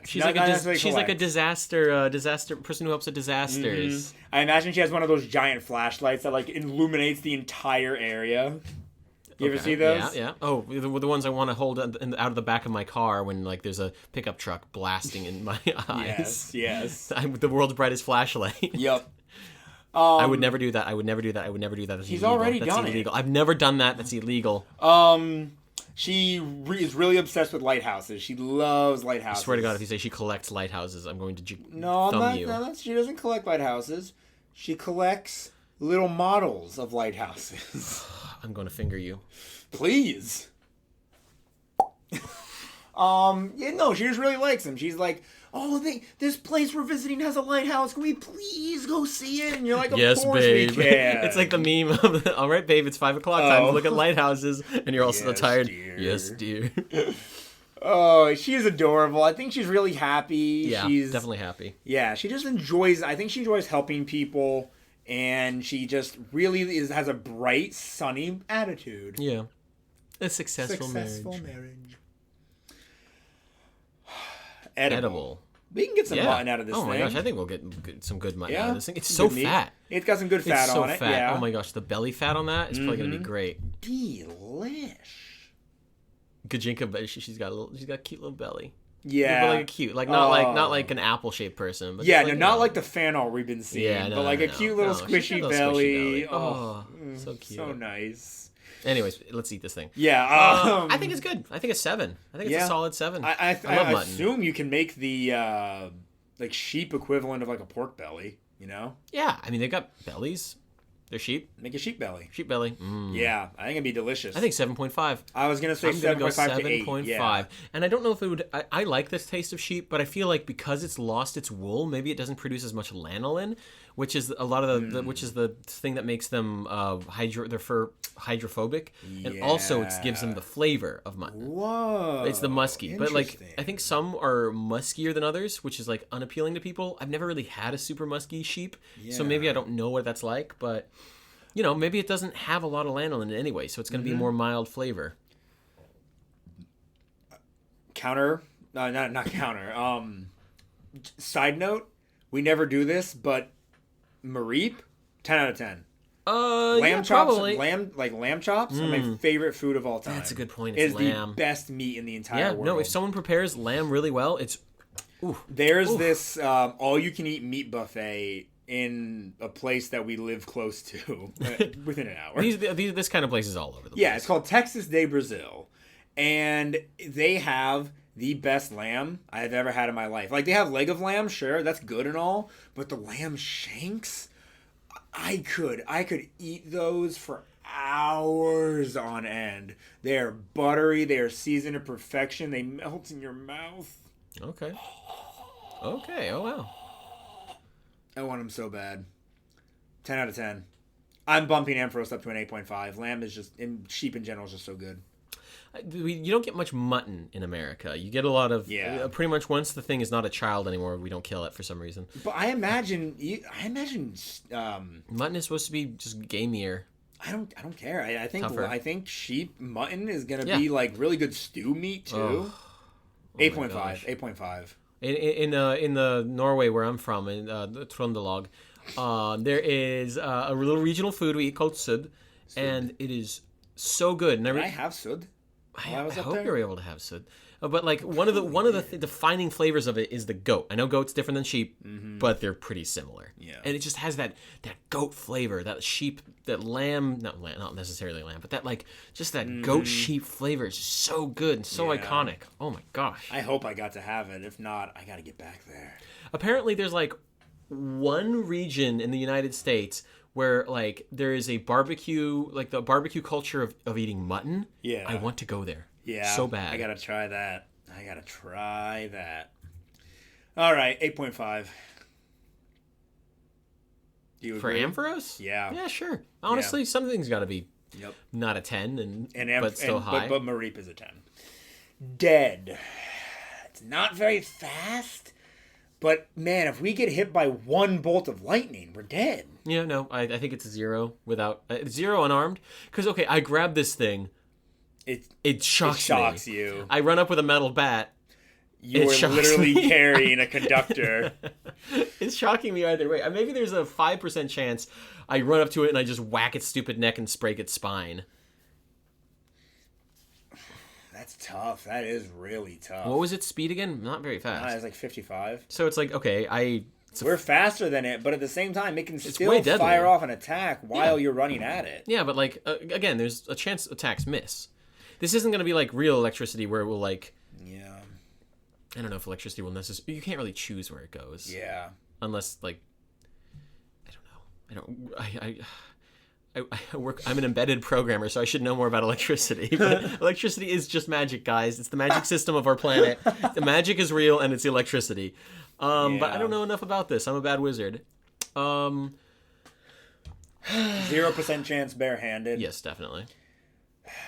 She's like a disaster person who helps with disasters. Mm-hmm. I imagine she has one of those giant flashlights that like illuminates the entire area. You ever see those? Yeah. Oh, the ones I want to hold out of the back of my car when like there's a pickup truck blasting in my eyes. Yes. The world's brightest flashlight. Yep. I would never do that. That's She's illegal. already That's done illegal. it. I've never done that. That's illegal. She is really obsessed with lighthouses. She loves lighthouses. I swear to God, if you say she collects lighthouses, I'm going to No, thumb you. No, she doesn't collect lighthouses. She collects little models of lighthouses. I'm going to finger you. Please. No, she just really likes them. She's like, this place we're visiting has a lighthouse. Can we please go see it? And you're like, of yes, course babe. we can. It's like the meme of, all right, babe, it's 5 o'clock time to look at lighthouses. And you're all so Yes, tired. dear. Yes, dear. Oh, she's adorable. I think she's really happy. Yeah, she's definitely happy. Yeah, she just enjoys, I think she enjoys helping people. And she just really has a bright, sunny attitude. Yeah. A successful marriage. Edible. We can get some mutton out of this thing. Oh my gosh, I think we'll get some good mutton out of this thing. It's Some so good meat. fat. It's got some good fat It's so on it. fat. Yeah. Oh my gosh, the belly fat on that is probably going to be great. Delish. Gajinka, she's got a cute little belly. Yeah. But like a cute, not like an apple shaped person. But Yeah, like, not like the fan art we've been seeing, Yeah, but like a cute little squishy belly. Oh, so cute. So nice. Anyways, let's eat this thing. Yeah. I think it's good. I think it's 7. I think it's a solid 7. I love mutton. assume you can make the like sheep equivalent of like a pork belly, you know? Yeah, I mean they've got bellies. They're sheep. Make a sheep belly. Sheep belly. Mm. Yeah, I think it'd be delicious. I think 7.5. I was gonna say I'm gonna go 7.5 to 8. 7.5. Yeah. And I don't know if it would. I like this taste of sheep, but I feel like because it's lost its wool, maybe it doesn't produce as much lanolin, which is a lot of which is the thing that makes them their fur hydrophobic, and also it gives them the flavor of mutton. Whoa. It's the musky, but like Interesting. I think some are muskier than others, which is like unappealing to people. I've never really had a super musky sheep, so maybe I don't know what that's like, but. You know, maybe it doesn't have a lot of lanolin anyway, so it's going to be more mild flavor. Counter, not counter. Side note: we never do this, but Mareep, 10 out of 10. Lamb chops, probably. lamb chops are my favorite food of all time. That's a good point. It's It's lamb. the best meat in the entire Yeah, world. no, if someone prepares lamb really well, it's. Ooh. There's this all-you-can-eat meat buffet in a place that we live close to within an hour. This kind of place is all over the place. Yeah, it's called Texas de Brazil, and they have the best lamb I've ever had in my life. Like, they have leg of lamb, sure, that's good and all, but the lamb shanks, I could eat those for hours on end. They are buttery. They are seasoned to perfection. They melt in your mouth. Okay. Okay. Oh wow. I want them so bad. 10 out of 10. I'm bumping Ampharos up to an 8.5. Lamb is just, and sheep in general is just so good. You don't get much mutton in America. You get a lot of pretty much once the thing is not a child anymore, we don't kill it for some reason. But I imagine Mutton is supposed to be just gamier. I don't care. I think Tougher. I think sheep mutton is gonna Yeah. be like really good stew meat too. Oh. 8.5. 8.5. In the Norway where I'm from, in the Trøndelag, there is a little regional food we eat called sud, and it is so good. And Did I have sud? I while I was up hope there? you're able to have sud. But like one of the defining flavors of it is the goat. I know goat's different than sheep, but they're pretty similar. Yeah. And it just has that goat flavor, that sheep, that lamb, not necessarily lamb, but that like just that goat sheep flavor is just so good and so Yeah. iconic. Oh my gosh. I hope I got to have it. If not, I gotta get back there. Apparently there's like one region in the United States where like there is a barbecue, like the barbecue culture of eating mutton. Yeah. I want to go there. Yeah. So bad. I gotta try that. All right, 8.5. Do you For agree? Ampharos? Yeah. Yeah, sure. Honestly, something's got to be Yep. not a 10, And but still high. But Mareep is a 10. Dead. It's not very fast, but man, if we get hit by one bolt of lightning, we're dead. Yeah, no, I think it's a 0 without 0 unarmed. Because okay, I grab this thing, it shocks me. You. I run up with a metal bat. You It were shocks literally me. carrying a conductor. It's shocking me either way. Maybe there's a 5% chance I run up to it and I just whack its stupid neck and break its spine. That's tough. That is really tough. What was its speed again? Not very fast. It's like 55. So it's like, okay, We're faster than it, but at the same time, it can way still deadlier. fire off an attack while you're running at it. Yeah, but like again, there's a chance attacks miss. This isn't going to be like real electricity where it will like. Yeah. I don't know if electricity will necessarily. You can't really choose where it goes. Yeah. Unless like. I don't know. I work. I'm an embedded programmer, so I should know more about electricity. But electricity is just magic, guys. It's the magic system of our planet. The magic is real, and it's electricity. But I don't know enough about this. I'm a bad wizard. 0% chance barehanded. Yes, definitely.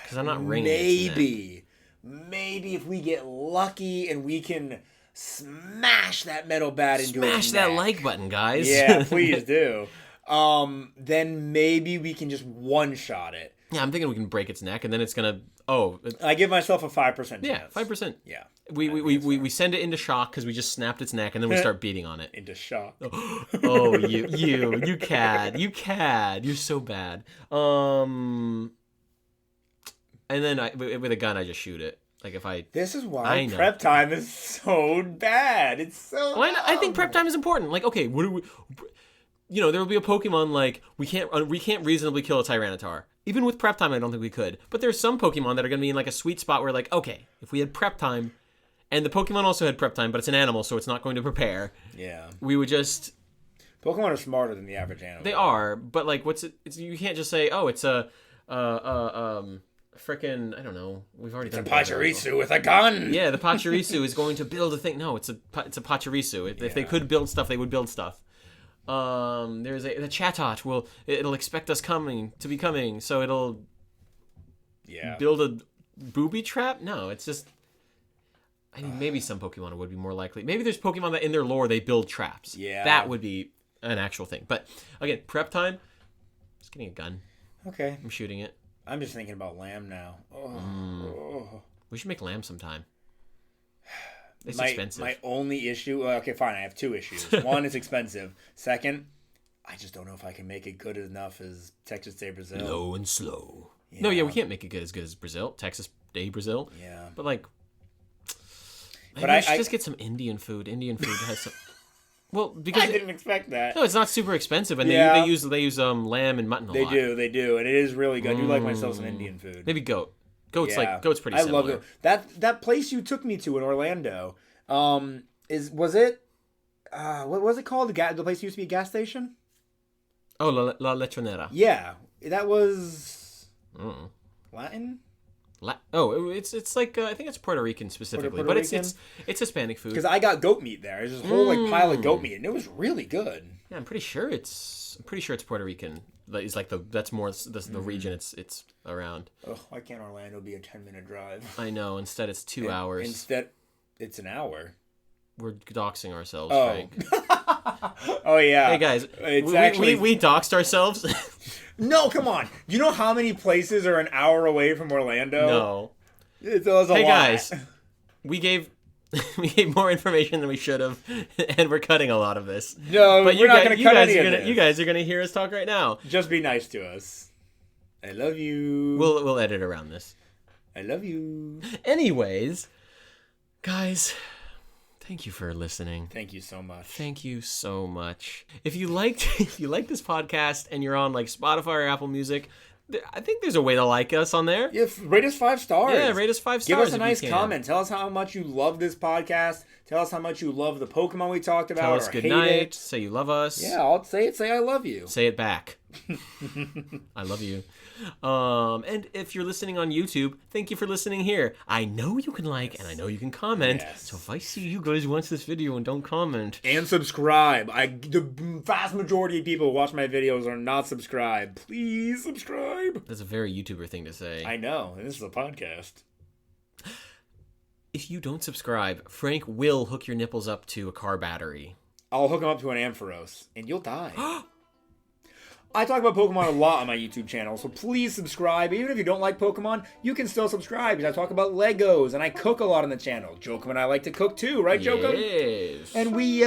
Because I'm not ringing its neck. Maybe if we get lucky and we can smash that metal bat into its Smash that neck. like button, guys. Yeah, please do. Then maybe we can just one-shot it. Yeah, I'm thinking we can break its neck, and then it's gonna. Oh, I give myself a 5% chance. yeah, 5%. Yeah. We send it into shock because we just snapped its neck, and then we start beating on it. Into shock. Oh, you cad, you're so bad. And then with a gun, I just shoot it. Like if I. This is I why know. prep time is so bad. It's so. Well, I think prep time is important. Like, okay, what do we? There will be a Pokemon like we can't reasonably kill a Tyranitar. Even with prep time, I don't think we could. But there's some Pokemon that are going to be in like a sweet spot where like, okay, if we had prep time, and the Pokemon also had prep time, but it's an animal, so it's not going to prepare. Yeah. We would just. Pokemon are smarter than the average animal. They are, but like, what's it? You can't just say, oh, it's a frickin' I don't know. We've already done Pachirisu with a gun. Yeah, the Pachirisu is going to build a thing. No, it's a Pachirisu. If they could build stuff, they would build stuff. There's the Chatot it'll expect us to be coming, so it'll build a booby trap. No, it's just. I mean, maybe some Pokemon would be more likely. Maybe there's Pokemon that in their lore they build traps. Yeah, that would be an actual thing. But again, prep time. Just getting a gun. Okay. I'm shooting it. I'm just thinking about lamb now. We should make lamb sometime. It's my, expensive. My only issue. Okay, fine. I have two issues. One, it's expensive. Second, I just don't know if I can make it good enough as Texas Day Brazil. Low and slow. No, yeah, we can't make it as good as Brazil. Texas Day Brazil. Yeah. But like. But I should just get some Indian food. Indian food has some. Well, because I didn't expect that. No, it's not super expensive, and Yeah. they use lamb and mutton a lot. They do, and it is really good. I do like myself some Indian food. Maybe goat. Goat's pretty I similar. love it. That place you took me to in Orlando, was it what was it called? The place used to be a gas station? Oh, La Letronera. Yeah, that was Latin? It's like I think it's Puerto Rican specifically, Puerto but Rican? it's Hispanic food. Because I got goat meat there. There's this whole pile of goat meat, and it was really good. Yeah, I'm pretty sure it's Puerto Rican. It's like that's more the region it's around. Oh, why can't Orlando be a 10-minute drive? I know. Instead, it's 2 hours. Instead, it's an hour. We're doxing ourselves, Oh. Frank. Oh yeah. Hey guys, It's actually we doxed ourselves. no. Come on. You know how many places are an hour away from Orlando? No. It's a lot. Guys, we gave more information than we should have, and we're cutting a lot of this. No, But we're not going to cut any of this. You guys are gonna hear us talk right now. Just be nice to us. I love you. We'll edit around this. I love you. Anyways, guys, thank you for listening. Thank you so much. Thank you so much. If you liked this podcast and you're on like Spotify or Apple Music, I think there's a way to like us on there. Yeah, rate us 5 stars. Yeah, rate us 5 stars. Give us a if nice you can. comment. Tell us how much you love this podcast. Tell us how much you love the Pokemon we talked about. Tell us or good hate night. it. Say you love us. Yeah, I'll say it. Say I love you. Say it back. I love you. And if you're listening on YouTube, thank you for listening here. I know you can like and I know you can comment. Yes. So if I see you guys watch this video and don't comment, And subscribe. The vast majority of people who watch my videos are not subscribed. Please subscribe. that's a very YouTuber thing to say. I know. This is a podcast. If you don't subscribe, Frank will hook your nipples up to a car battery. I'll hook them up to an Ampharos, and you'll die. I talk about Pokemon a lot on my YouTube channel, so please subscribe. Even if you don't like Pokemon, you can still subscribe, because I talk about Legos, and I cook a lot on the channel. Jokum and I like to cook too, right, Jokum? Yes. And we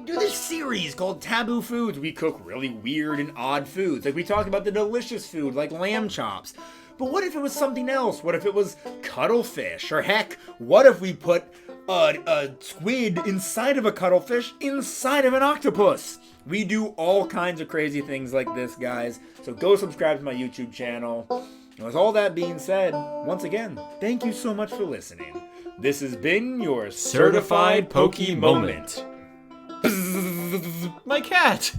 do this series called Taboo Foods. We cook really weird and odd foods. Like, we talk about the delicious food, like lamb chops. But what if it was something else? What if it was cuttlefish? Or heck, what if we put a squid inside of a cuttlefish inside of an octopus? We do all kinds of crazy things like this, guys. So go subscribe to my YouTube channel. And with all that being said, once again, thank you so much for listening. This has been your Certified Poke Moment. My cat!